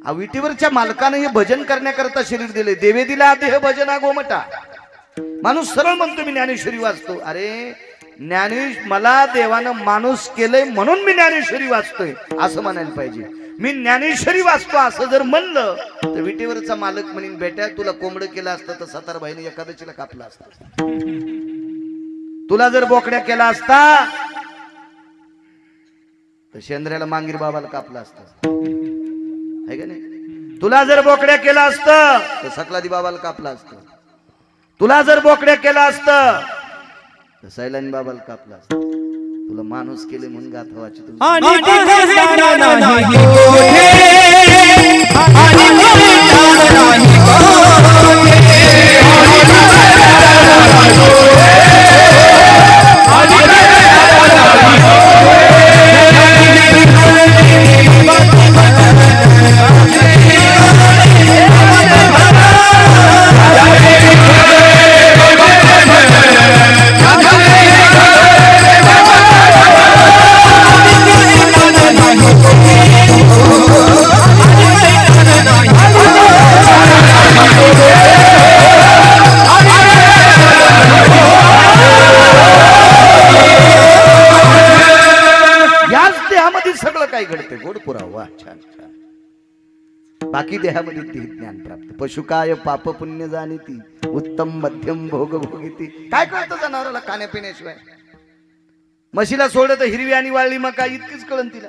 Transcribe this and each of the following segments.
विटीवरच्या मालकाने हे भजन करण्याकरता शरीर दिले. देवे दिला देह भजना गोमटा. माणूस सरळ म्हणतो मी ज्ञानेश्वरी वाचतो. अरे मला देवानं माणूस केलंय म्हणून मी ज्ञानेश्वरी वाचतोय असं म्हणायला पाहिजे. मी ज्ञानेश्वरी वाचतो असं जर म्हणलं तर विटेवरचा मालक म्हणेन बेटा तुला कोंबडं केलं असतं तर सातारबाईने एकादशीला कापला असता. तुला जर बोकड्या केला असता तर शेंद्र्याला मांगीर बाबाला कापला असता है का नाही. तुला जर बोकड्या केला असतं तर सकलादी बाबाला कापला असतं. तुला जर बोकड्या केला असतं तर सैलानी बाबाला कापला असतं. तुला माणूस केले म्हणून गाथवाची बाकी देहामध्ये ते ज्ञान प्राप्त. पशु काय पाप पुण्य जाणीती उत्तम मध्यम भोग भोगिती. काय कळतं जनावराला खाण्यापिण्याशिवाय. म्हशीला सोडलं तर हिरवी आणि वाळली मका इतकीच कळण तिला.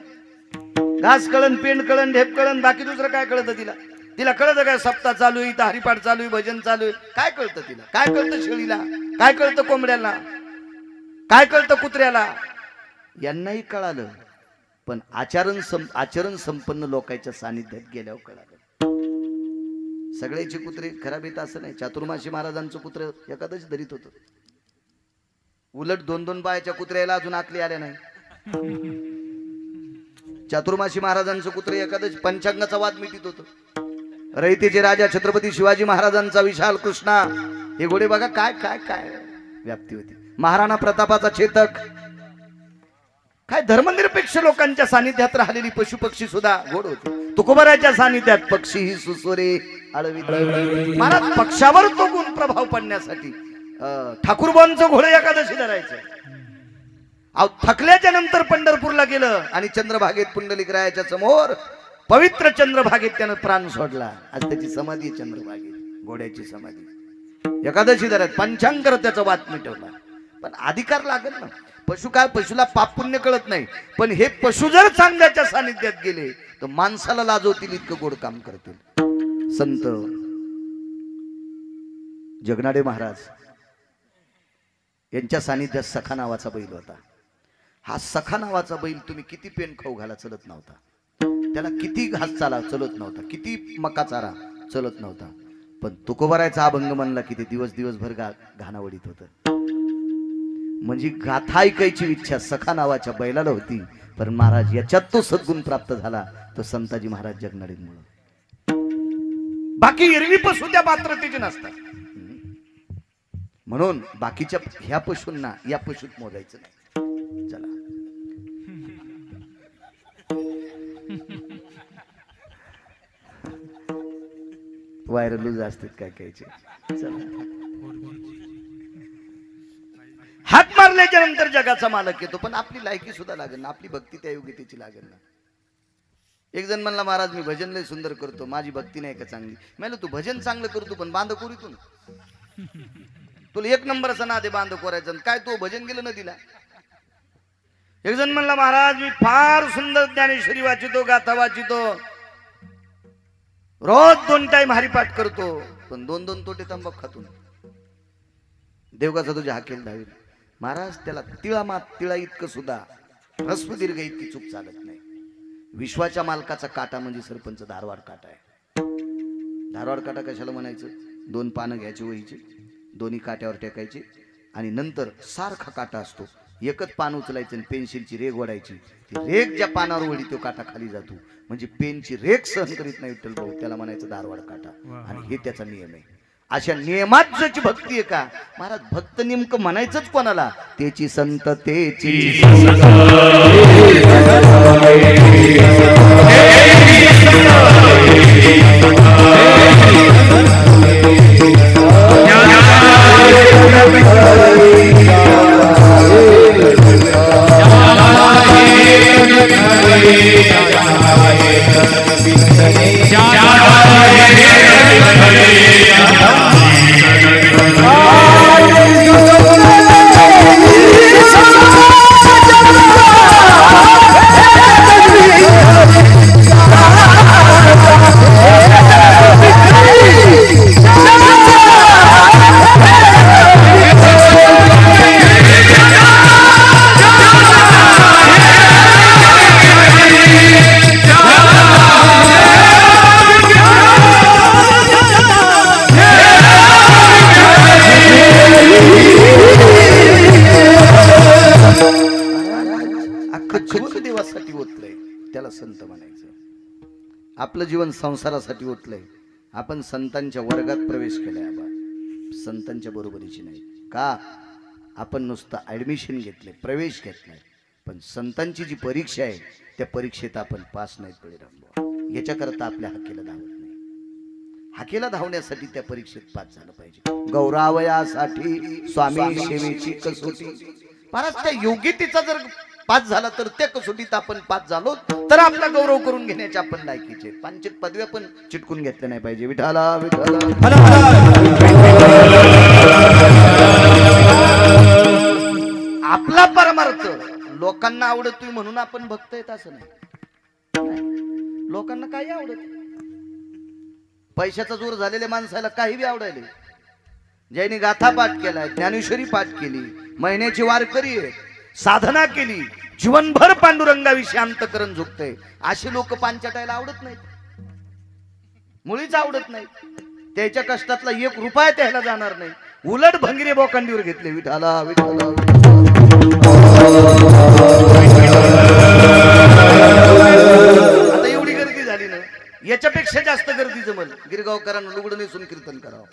घास कळण पेंड कळण ढेप कळण बाकी दुसरं काय कळतं तिला. तिला कळतं काय सप्ताह चालू आहे, हरिपाठ चालू आहे, भजन चालू आहे. काय कळतं तिला. काय कळतं शेळीला, काय कळतं कोंबड्याला, काय कळतं कुत्र्याला. यांनाही कळालं पण आचरण संपन्न लोकांच्या सानिध्यात गेल्यावर कळालं. सगळ्याचे कुत्रे खराब येत असं नाही. चातुर्मासी महाराजांचं कुत्र एकादशी धरीत होतं. उलट 2-2 बायाच्या कुत्र्याला अजून आकली आल्या नाही. चातुर्मासी महाराजांचं कुत्र एकादशी पंचांगाचा वाद मिटित होतं. रयतेचे राजा छत्रपती शिवाजी महाराजांचा विशाल कृष्णा हे घोडे बघा काय काय काय व्याप्ती होती. महाराणा प्रतापाचा चेतक. काय धर्मनिरपेक्ष लोकांच्या सानिध्यात राहिलेली पशु पक्षी सुद्धा घोड होते. तुकोबराच्या सानिध्यात पक्षी ही सुसोरे आळवी. महाराज पक्षावर तो गुण प्रभाव पडण्यासाठी ठाकूरबांचं घोडे एकादशी धरायचं. थकल्याच्या नंतर पंढरपूरला गेलं आणि चंद्रभागेत पुंडलिकरायाच्या समोर पवित्र चंद्रभागेत त्यानं प्राण सोडला. आज त्याची समाधी चंद्रभागेत घोड्याची समाधी. एकादशी धरत पंचांगर त्याचा वाद मिटवला. पण अधिकार लागत ना. पशु काय पशुला पाप पुण्य कळत नाही. पण हे पशु जर चांगल्याच्या सानिध्यात गेले तर माणसाला लाजवतील इतकं गोड काम करतील. संत जगनाडे महाराज यांच्या सानिध्यात सखा नावाचा बैल होता. हा सखा नावाचा बैल तुम्ही किती पेन खाऊ घाला चलत नव्हता. त्याला किती घास चाला चलत नव्हता. किती मका चारा चलत नव्हता. पण तुकोबारायचा अभंग म्हणला की ते दिवसभर घाणावडीत होत. म्हणजे गाथा ऐकायची इच्छा सखा नावाच्या बैलाला होती. पण महाराज याच्यात तो सद्गुण प्राप्त झाला तो संताजी महाराज जगनाडेंमुळे. बाकी एरवी पशु त्या पात्रतेचे नसतात. म्हणून बाकीच्या ह्या पशूंना या पशूत मोजायचं नाही. चला व्हायरल असतात काय कायचे. चला हात मारल्याच्या नंतर जगाचा मालक येतो. पण आपली लायकी सुद्धा लागेल ना. आपली भक्ती त्या योग्यतेची लागेल ना. एक जण म्हणला महाराज मी भजन लय सुंदर करतो माझी भक्ती नाही का चांगली. म्हणलं तू भजन चांगलं करतो पण बांध कोरीतून तुला 1 नंबरचा नाद आहे बांध कोरायचं. काय तो भजन गेलं ना दिला. एक जण म्हणला महाराज मी फार सुंदर ज्ञानेश्वरी वाचितो गाथा वाचितो रोज 2 टाइम हरिपाठ करतो पण 2-2 तोटे तंबाखू खातो. देवगाचा तुझ्या हाकेल धावेल. महाराज त्याला तिळा इतकं सुद्धा ह्रस्व दीर्घ इतकी चूक चालत नाही. विश्वाच्या मालकाचा काटा म्हणजे सरपंच धारवाड काटा आहे. धारवाड काटा कशाला म्हणायचं. 2 पानं घ्यायची वहीची दोन्ही काट्यावर टेकायचे आणि नंतर सारखा काटा असतो. एकच पान उचलायचं आणि पेन्सिलची रेग ओढायची. ती रेग ज्या पानावर ओढी तो काटा खाली जातो. म्हणजे पेनची रेग सहन करीत नाही विठ्ठल भाऊ त्याला म्हणायचं धारवाड काटा. आणि हे त्याचा नियम आहे. अशा नियमात ज्याची भक्ती आहे का महाराज भक्त नेमकं म्हणायचंच कोणाला त्याची संततेची आपलं जीवन संसारासाठी उठलंय. आपण संतांच्या वर्गात प्रवेश केलाय. आपण संतांच्या बरोबरीची नाही. का? आपण नुसतं ॲडमिशन घेतले, प्रवेश घेतलाय. पण संतांची जी परीक्षा आहे त्या परीक्षेत आपण पास नाहीत बळीराम. याच्याकरता आपल्या हाकेला धावत नाही. हाकेला धावण्यासाठी त्या परीक्षेत पास झालं पाहिजे. गौरावयासाठी स्वामी सेवेची कसोटी. परत त्या योग्यतेचा जर पास झाला तर त्या कसोटीत आपण पास झालो तर आपला गौरव करून घेण्याचे आपण लायकीचे. पांचित पदव्या पण चिटकून घेतल्या नाही पाहिजे. विठाला विठाला. आपला परमार्थ लोकांना आवडतोय म्हणून आपण भक्त आहेत असं नाही. लोकांना काही आवडत. पैशाचा जोर झालेल्या माणसाला काही बी आवडायले. ज्यांनी गाथा पाठ केलाय, ज्ञानेश्वरी पाठ केली, महिन्याची वारकरी आहे, साधना केली, जीवनभर पांडुरंगाविषयी अंतकरण झुकतंय, अशी लोक पांचाटायला आवडत नाहीत. मुळीच आवडत नाही. त्याच्या कष्टातला 1 रुपया त्याला जाणार नाही. उलट भंगिरे बोकांडीवर घेतले. विठाला विठाला. आता एवढी गर्दी झाली ना, याच्यापेक्षा जास्त गर्दी जमल गिरगावकरांना लुगडं नेसून कीर्तन करावं.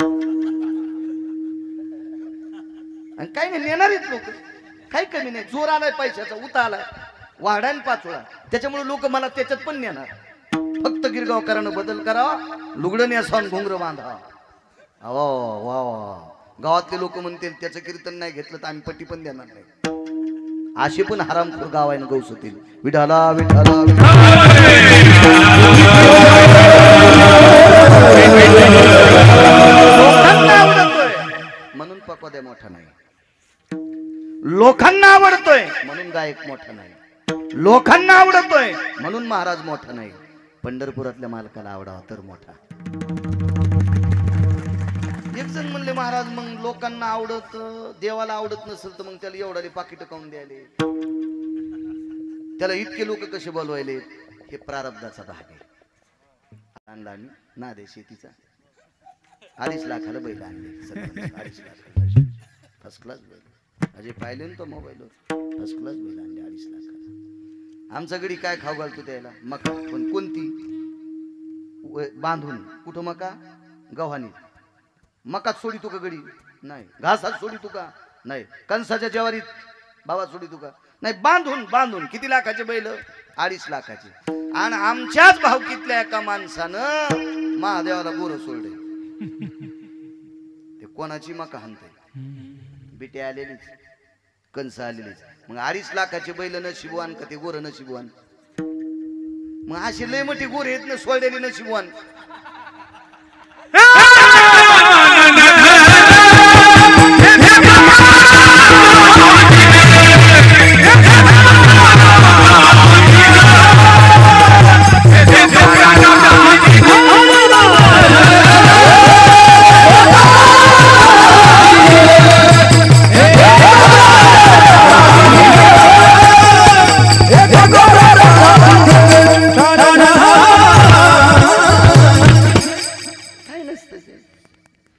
आणि काही नाही, नेणारीच लोक. काही कमी नाही. जोर आलाय पैशाचा, उता आलाय, वाढायला 5 वेळा. त्याच्यामुळे लोक मला त्याच्यात पण नेणार. फक्त गिरगावकरांना बदल करावा, लुगडं नेसावून घुंगर बांधा. वा वा. गावातले लोक म्हणतील त्याचं कीर्तन नाही घेतलं तर आम्ही पट्टी पण देणार नाही. असे पण हरामखोर गाव आहे ना गौस होतील. विठाला विठाला. लोकांना आवडतोय म्हणून पकवाद्या मोठा नाही. लोकांना आवडतोय म्हणून गायक मोठा नाही. लोकांना आवडतोय म्हणून महाराज मोठा नाही. पंढरपुरातल्या मालकाला आवडावा तर मोठा. एक जण म्हणले महाराज मग लोकांना आवडत, देवाला आवडत नसेल तर मग त्याला एवढाले पाकिट काऊन द्यायले, त्याला इतके लोक कसे बोलवायले? हे प्रारब्धाचा भाग आहे. आणला आम्ही नादे शेतीचा 2.5 लाखाला बैल आणले. 2.5 लाखाला फर्स्ट क्लास बैल. अजय पाहिले ना तो मोबाईलवर. फर्स्ट क्लास बैल आणले 2.5 लाखाला. आमचा गडी काय खाऊ घालतो त्याला? मका. पण कोणती? बांधून. कुठं मका? गव्हाणी. मकात सोडी तुका गडी नाही, घासात सोडी तुका नाही, कणसाच्या ज्वारीत बाबा सोडी तुका नाही. बांधून बांधून. किती लाखाचे बैल? 2.5 लाखाचे. आणि आमच्याच भावकीतल्या एका माणसानं महादेवाला गोरं सोडले. ते कोणाची मका हाणते? बिटे आलेलीच, कणस आलेलीच. मग 2.5 लाखाचे बैल नशिबवान का ते गोरं नशिबवान? मग असे लय मोठी गोरे आहेत ना सोडलेली नशिबवान.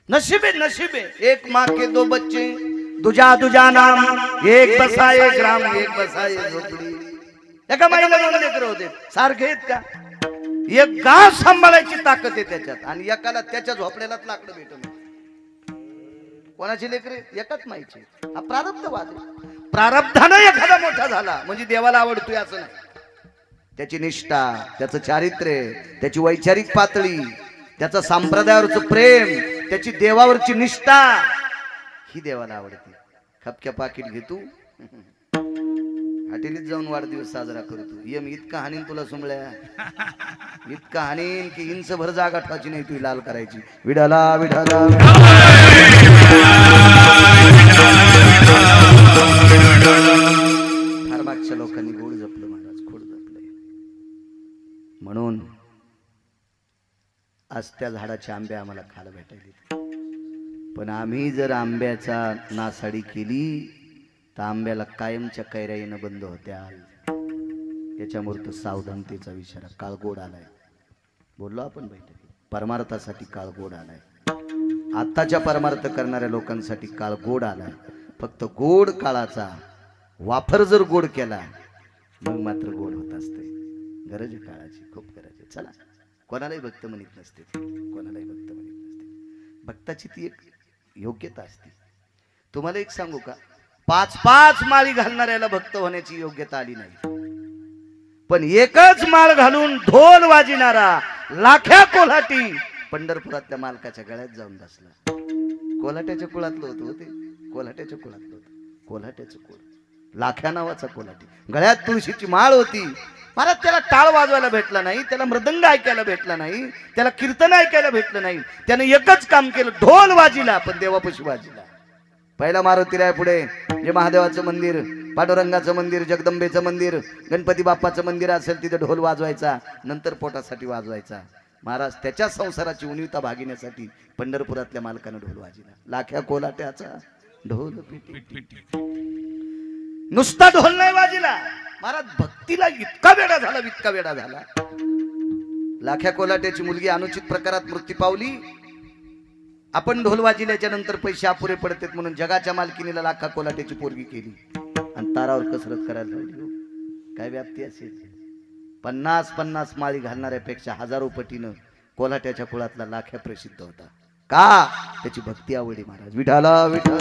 नसीबे नसीबे. एक माँ के 2 बच्चे, दुजा दुजा नाम, एक बसा एक ग्राम, एक बसा एक झोपडी. एका माईला 2 लेकरं होते. सारखे आहेत का? एक गाव सांभाळायची ताकद आहे त्याच्यात. आणि एकाला त्याच्या झोपड्यालाच लाकडं भेटत. कोणाची लेकरे? एकाच माईची. हा प्रारब्धवाद आहे. प्रारब्धानं एखादा मोठा झाला म्हणजे देवाला आवडतोय असं नाही. त्याची निष्ठा, त्याचं चारित्र्य, त्याची वैचारिक पातळी, त्याचं संप्रदायावरचं प्रेम, त्याची देवावरची निष्ठा, ही देवाला आवडते. खपक्या पाकिट घेतो, हॉटेलीत जाऊन वाढदिवस साजरा करतो. यम इतका हानीन तुला सुमळ्या, इतका हानीन की इंच भर जागा ठेवायची नाही, तू लाल करायची. विडाला विडाला. फार मागच्या लोकांनी गोड जपलं महाराज, खोड जपलंय. म्हणून आज त्या झाडाचे आंबे आम्हाला खायला भेटायले. पण आम्ही जर आंब्याचा नासाडी केली तर आंब्याला कायमच्या कैऱ्या येणं बंद होत्या. याच्यामुळे तर सावधानतेचा विचार. काळ गोड आलाय. बोललो आपण बैठकीत, परमार्थासाठी काळ गोड आलाय. आत्ताच्या परमार्थ करणाऱ्या लोकांसाठी काळ गोड आलाय. फक्त गोड काळाचा वापर जर गोड केला मग मात्र गोड होत असते. गरज आहे काळाची, खूप गरज आहे. चला कोणालाही भक्त म्हणत नसते, कोणालाही भक्त म्हणत नसते. भक्ताची ती एक योग्यता असते. तुम्हाला एक सांगू का, 5-5 माळी घालणाऱ्याला भक्त होण्याची योग्यता आली नाही, पण एकच माळ घालून ढोल वाजिणारा लाख्या कोल्हाटी पंढरपुरातल्या मालकाच्या गळ्यात जाऊन बसला. कोल्हाट्याच्या कुळातलं होतं ते, कोल्हाट्याच्या कुळातलं होतं, कोल्हाट्याचं कुळ, लाख्या नावाचा कोल्हाटी. गळ्यात तुळशीची माळ होती. महाराज त्याला टाळ वाजवायला भेटला नाही, त्याला मृदंग ऐकायला भेटला नाही, त्याला कीर्तन ऐकायला भेटलं नाही. त्याने एकच काम केलं, ढोल वाजिला, पण देवापाशी वाजिला. पहिला मारुतीराय पुढे जे महादेवाचं मंदिर, पांडुरंगाचं मंदिर, जगदंबेचं मंदिर, गणपती बाप्पाचं मंदिर असेल तिथे ढोल वाजवायचा, नंतर पोटासाठी वाजवायचा. महाराज त्याच्या संसाराची उन्नता भागिण्यासाठी पंढरपुरातल्या मालकानं ढोल वाजिला. लाख्या कोल्हाट्याचा ढोल पेटी. नुसता ढोल नाही वाजिला, महाराज भक्तीला इतका वेडा झाला, इतका वेडा झाला. लाख्या कोल्हाट्याची मुलगी अनुचित प्रकारात मृत्यू पावली. आपण ढोल वाजिल्याच्या नंतर पैसे अपुरे पडतात म्हणून जगाच्या मालकीनीला लाखा कोल्हाट्याची पोरगी केली आणि तारावर कसरत करायला लावली. काय व्याप्ती असेल. 50-50 माळी घालणाऱ्यापेक्षा हजारो पटीनं कोल्हाट्याच्या कुळातला लाख्या प्रसिद्ध होता. का? त्याची भक्ती आवडी. महाराज विठाला विठा.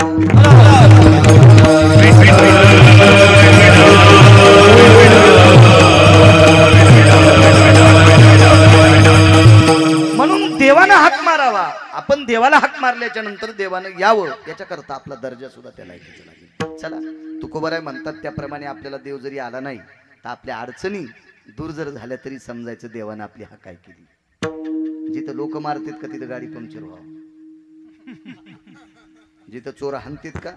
म्हणून देवानं हाक मारावा. आपण देवाला हाक मारल्याच्या नंतर देवानं यावं, याच्याकरता आपला दर्जा सुद्धा त्याला ऐकायचा लागेल. चला, तुकोबाराय म्हणतात त्याप्रमाणे आपल्याला देव जरी आला नाही तर आपल्या अडचणी दूर जर झाल्या तरी समजायचं देवानं आपली हाक ऐकली. जिथं लोक मारतात का तिथं गाडी पंक्चर व्हावं, जिथं चोर हाणतात का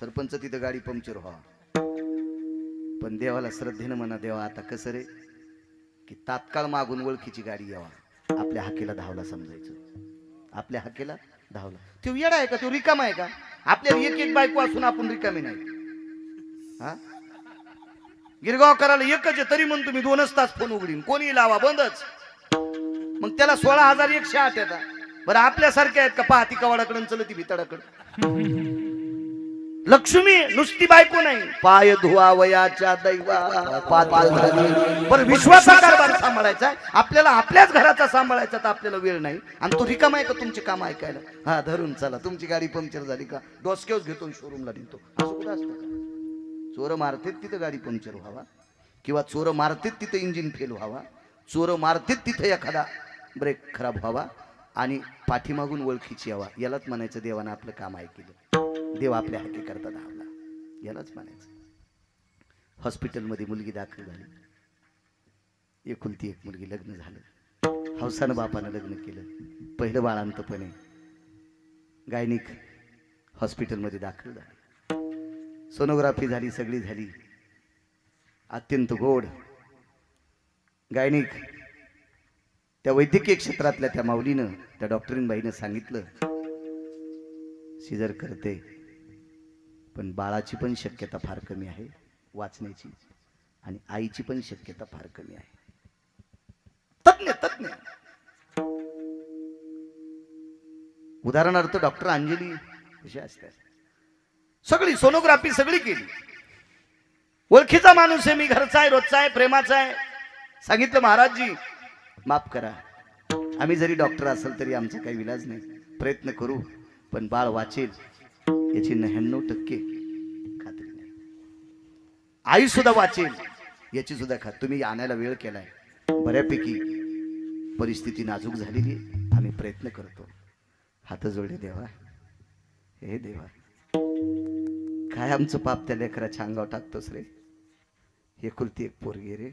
सरपंच तिथं गाडी पंक्चर व्हावं. पण देवाला श्रद्धेनं म्हणा, देवा आता कसं रे, की तात्काळ मागून ओळखीची गाडी यावा, आपल्या हाकेला धावला समजायचं. आपल्या हाकेला धावला. तो येडा आहे का, तो रिकामा आहे का? आपल्याला एक एक बायको असून आपण रिकामी नाही. हा, गिरगाव करायला एकच आहे तरी म्हणून तुम्ही 2च तास फोन उघडीन, कोणी लावा बंदच. मग त्याला 16,108 येतात. बरं आपल्यासारखे आहेत का, पाहती कवाडाकडून चलती भिताडाकडे. लक्ष्मी नुसती बायको नाही, पाय धुवावयाच्या दैवा पण विश्वासा कारभार सांभाळायचा. आपल्याला आपल्याच घराचा सांभाळायचा तर आपल्याला वेळ नाही. आणि तो रिकामा आहे का तुमचे काम ऐकायला? हा, धरून चला, तुमची गाडी पंक्चर झाली का डोसक्यावर घेतो शोरूमला नेतो. असं कुठं असतं का? चोर मारतेत तिथं गाडी पंक्चर व्हावा, किंवा चोर मारतेत तिथं इंजिन फेल व्हावा, चोर मारतेत तिथं एखादा ब्रेक खराब व्हावा आणि पाठीमागून ओळखीची यावा. यालाच म्हणायचं देवानं आपलं काम ऐकलं, देव आपल्या हाके करता धावला, यालाच म्हणायचं. हॉस्पिटलमध्ये मुलगी दाखल झाली, एकुलती एक मुलगी, लग्न झालं, हौसानं बापानं लग्न केलं. पहिलं बाळांतपणे गायनिक हॉस्पिटलमध्ये दाखल झाली. सोनोग्राफी झाली, सगळी झाली, अत्यंत गोड गायनिक. त्या वैद्यकीय क्षेत्रातल्या त्या माऊलीनं, त्या डॉक्टरीनबाईनं सांगितलं सिजर करते, पण बाळाची पण शक्यता फार कमी आहे वाचण्याची, आणि आईची पण शक्यता फार कमी आहे. तज्ञ उदाहरणार्थ डॉक्टर अंजली कशी असतात, सगळी सोनोग्राफी सगळी केली. ओळखीचा माणूस आहे, मी घरचा आहे, रोजचा आहे, प्रेमाचा आहे. सांगितलं महाराजजी माफ करा, आम्ही जरी डॉक्टर असेल तरी आमचा काही विलाज नाही, प्रयत्न करू, पण बाळ वाचेल याची 99% खात्री नाही. आई सुद्धा वाचेल याची सुद्धा खात्री. तुम्ही आणायला वेळ केलाय, बऱ्यापैकी परिस्थिती नाजूक झालेली, आम्ही प्रयत्न करतो. हात जोडले देवा, हे देवा, काय आमचं पाप त्या लेकराच्या अंगावर टाकतोस रे. एकुलती एक पोरगी रे,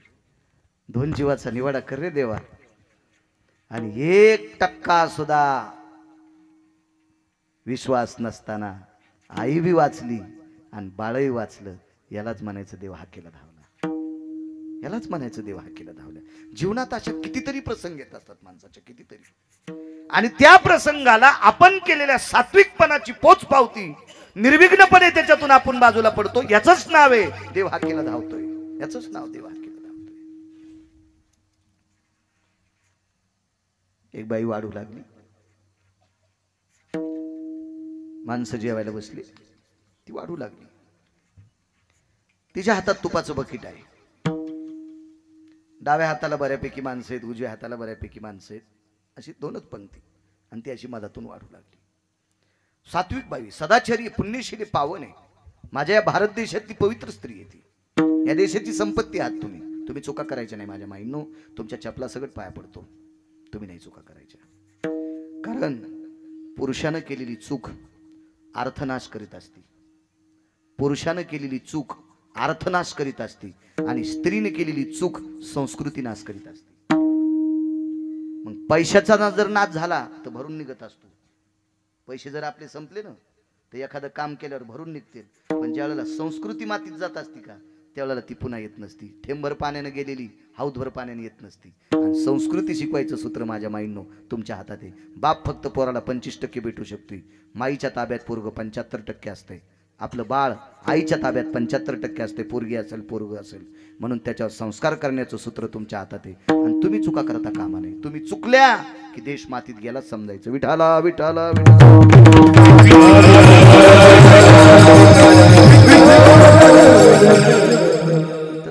2 जीवाचा निवाडा कर रे देवा. आणि 1% सुद्धा विश्वास नसताना आई बी वाचली आणि बाळही वाचलं, यालाच म्हणायचं देव हाकेला धावला, यालाच म्हणायचं देव हाकेला धावला. जीवनात अशा कितीतरी प्रसंग येत असतात माणसाच्या, कितीतरी, आणि त्या प्रसंगाला आपण केलेल्या सात्विकपणाची पोच पावती, निर्विघ्नपणे त्याच्यातून आपण बाजूला पडतो, याचंच नाव आहे देव हाकेला धावतोय, याचंच नाव देव हाकेला धावतोय. एक बाई वाढू लागली, माणसं जेवायला बसली, ती वाढू लागली. तिच्या हातात तुपाचं बकेट आहे. डाव्या हाताला बऱ्यापैकी माणसं आहेत, उजव्या हाताला बऱ्यापैकी माणसं आहेत, अशी दोनच पंक्ती, आणि ती अशी मधातून वाढू लागली. सात्विक बाई, सदाचारी, पुण्यशीली, पावन आहे. माझ्या या भारत देशातली पवित्र स्त्री आहे ती. या देशाची संपत्ती आहात तुम्ही. तुम्ही चुका करायच्या नाही माझ्या माईंनो. तुमच्या चपला सगळं पाया पडतो. तुम्ही नाही चुका करायच्या. कारण पुरुषानं केलेली चूक अर्थनाश करीत असते. पुरुषानं केलेली चूक अर्थनाश करीत असते आणि स्त्रीने केलेली चूक संस्कृती नाश करीत असते. मग पैशाचा जर नाश झाला तर भरून निघत असतो. पैसे जर आपले संपले ना तर एखादं काम केल्यावर भरून निघतील, पण ज्या वेळेला संस्कृती मातीत जात असती का त्यावेळेला ती पुन्हा येत नसती. थेंबभर पाण्याने गेलेली हाऊदभर पाण्याने येत नसती. आणि संस्कृती शिकवायचं सूत्र माझ्या माईंनो तुमच्या हातात आहे. बाप फक्त पोराला 25% भेटू शकतोय, माईच्या ताब्यात पोरग 75% असतंय. आपलं बाळ आईच्या ताब्यात 75% असते, पोरगी असेल पोरग असेल. म्हणून त्याच्यावर संस्कार करण्याचं सूत्र तुमच्या हातात आहे. आणि तुम्ही चुका करता कामा नये. तुम्ही चुकल्या की देश मातीत गेला समजायचं. विठाला विठाला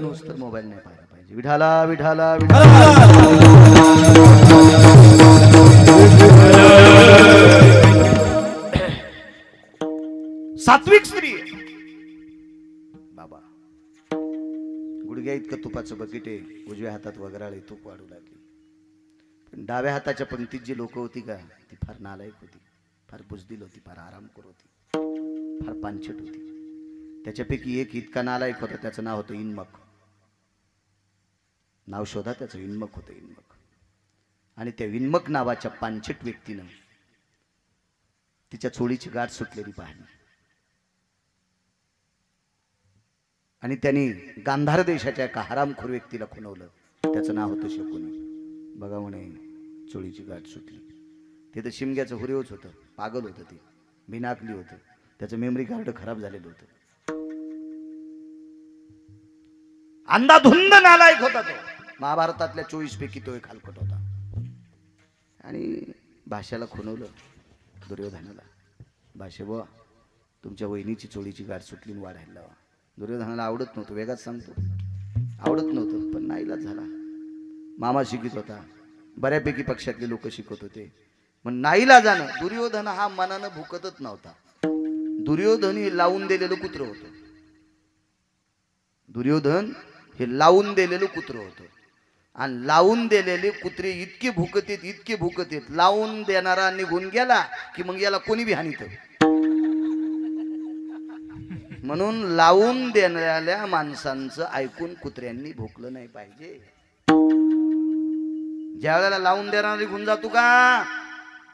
नुसतं मोबाईल नाही पाहायला पाहिजे. विठाला विठाला सात्विक स्त्री बाबा. गुडघ्या इतकं तुपाचं बकेट आहे, उजव्या हातात वगराळे तूप वाढू लागली. पण डाव्या हाताच्या पंक्तीत जी लोक होती का ती फार नालायक होती, फार बुजदिल होती, फार आरामखोर होती, फार पानछट होती. त्याच्यापैकी एक इतका नालायक होता, त्याचं नाव होतं इन्मक. नाव शोधा त्याचं, इन्मक होतं इन्मक. आणि त्या इन्मक नावाच्या पानछट व्यक्तीनं तिच्या चोळीची गाठ सुटलेली पाहिली. आणि त्यांनी गांधार देशाच्या एका हरामखोर व्यक्तीला खुणवलं. त्याचं नाव होतं शकुनी. बघा म्हणे चोळीची गाठ सुटली. ते तर शिमग्याचं हुरेवच होतं, पागल होतं, ते बिनाकली होतं, त्याचं मेमरी कार्ड खराब झालेलं होतं. अंधाधुंद नालायक होता तो. महाभारतातल्या 24 पैकी तो एक हलकट होता. आणि भाषाला खुणवलं दुर्योधनाला. भाषे बुवा तुमच्या वहिनीची चोळीची गाठ सुटली वाढायला लावा. दुर्योधनाला आवडत नव्हतं, वेगाच सांगतो, आवडत नव्हतं, पण नाईलाज झाला. मामा शिकत होता, बऱ्यापैकी पक्षातले लोक शिकत होते, पण नाईलाजानं दुर्योधन हा मनानं भुकतच नव्हता. दुर्योधन हे लावून दिलेलं कुत्र होतं. दुर्योधन हे लावून दिलेलं कुत्र होतं. आणि लावून दिलेले कुत्रे इतके भुकतेत, इतके भुकतेत, लावून देणारा निघून गेला की मग याला कोणी बी हानीत. म्हणून लावून देणाऱ्या माणसांचं ऐकून कुत्र्यांनी भुकलं नाही पाहिजे. ज्या वेळेला लावून देणारा निघून जातो का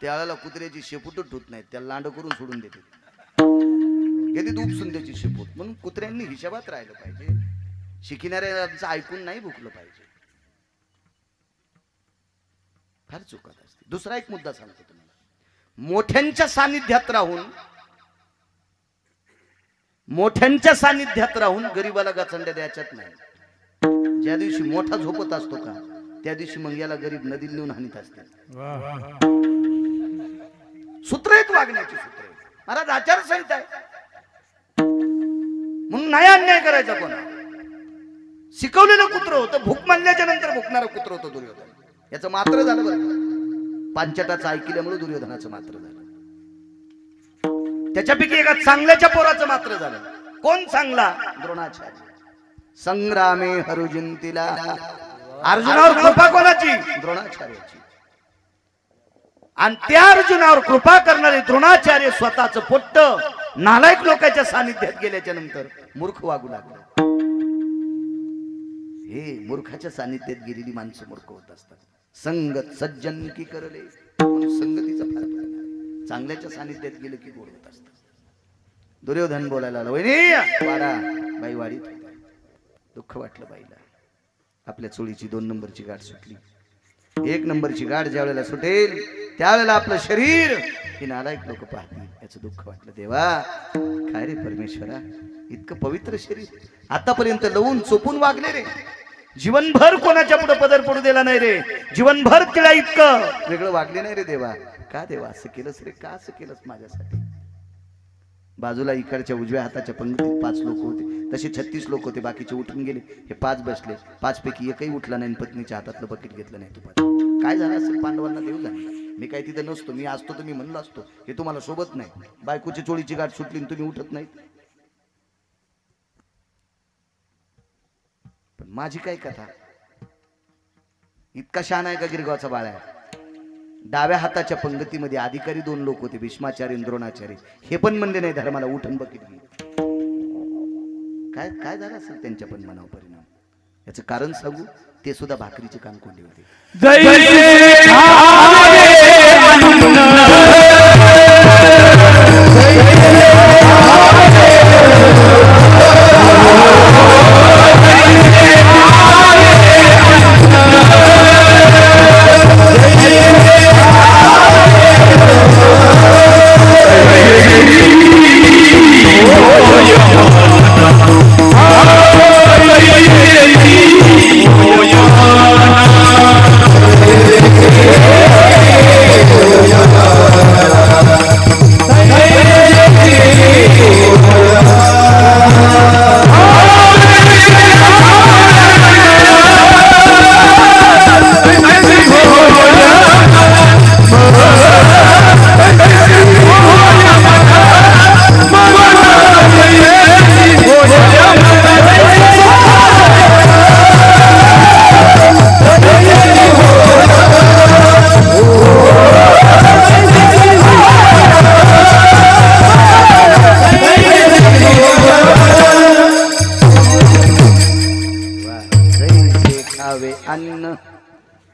त्यावेळेला कुत्र्याची शेपूटच ठुत नाहीत, त्याला लांड करून सोडून देते, घेते उपसून त्याची शेपूट. म्हणून कुत्र्यांनी हिशोबात राहिलं पाहिजे. शिकणाऱ्यांचं ऐकून नाही भुकलं पाहिजे. फार चुकत असते. दुसरा एक मुद्दा सांगतो तुम्हाला. मोठ्यांच्या सानिध्यात राहून गरीबाला गाचंड्या द्यायच्यात नाही. ज्या दिवशी मोठा झोपत असतो का त्या दिवशी मग याला गरीब नदीला नेऊन हानीत असते. सूत्र आहेत वागण्याची, सूत्र आहेत महाराज, आचारसंहिता आहे. म्हणून नाही अन्याय करायचा कोणा. शिकवलेलं कुत्र होतं, भूक मानल्याच्या नंतर भुकणारं कुत्र होतं दुर्योधन. याचं मात्र झालं बरं. पांचटाचं ऐकल्यामुळे दुर्योधनाचं मात्र झालं. त्याच्यापैकी एका चांगल्याच्या पोराचं मात्र झालं. कोण चांगला? द्रोणाचार्य. संग्रामे हरुजिंतीला अर्जुनावर कृपा कोणाची? द्रोणाचार्याची. आणि त्या अर्जुनावर कृपा करणारे द्रोणाचार्य स्वतःचं पोट्ट नालायक लोकांच्या सानिध्यात गेल्याच्या नंतर मूर्ख वागू लागले. हे मूर्खाच्या सानिध्यात गेलेली माणसं मूर्ख होत असतात. संगत सज्जन की करले, संगतीचा फार फरक आहे. चांगल्याच्या सानिध्यात गेलं की गोड होत असतात. दुर्योधन बोलायला आला, वहिनी वाडा. बाई वाडीत दुःख वाटलं बाईला. आपल्या चोळीची 2 नंबरची गाठ सुटली. 1 नंबरची गाठ ज्या वेळेला सुटेल त्यावेळेला आपलं शरीर हे नालायक लोक पाहतील. याचं दुःख वाटलं. देवा काय रे परमेश्वरा, इतकं पवित्र शरीर आतापर्यंत लवून चोपून वागले रे. जीवनभर कोणाच्या पुढे पदर पडू दिला नाही रे. जीवनभर तिला इतकं वेगळं वागले नाही रे देवा. का देवा असं केलंस रे? का असं केलंस माझ्यासाठी? बाजूला इकडच्या उजव्या हाताच्या पंगतीत 5 लोक होते, तसे 36 लोक होते, बाकीचे उठून गेले. हे 5 बसले, 5 पैकी एकही उठला नाही. पत्नीच्या हातातलं बकेट घेतलं नाही तुपात. काय झालं असेल? पांडवांना देव झाला. मी काय तिथं नसतो, मी असतो तर मी म्हणलो असतो हे तुम्हाला सोबत नाही. बायकोची चोळीची गाठ सुटली आणि तुम्ही उठत नाही. पण माझी काय कथा, इतका शान आहे का गिरगावचा बाळा? डाव्या हाताच्या पंगतीमध्ये अधिकारी 2 लोक होते, भीष्माचार्य आणि द्रोणाचार्य. हे पण म्हणले नाही धर्माला उठून बकेट घे. काय काय झालं असेल त्यांच्या पण मनावर परिणाम? याचं कारण सांगू, ते सुद्धा भाकरीचे कानकोंडे होते.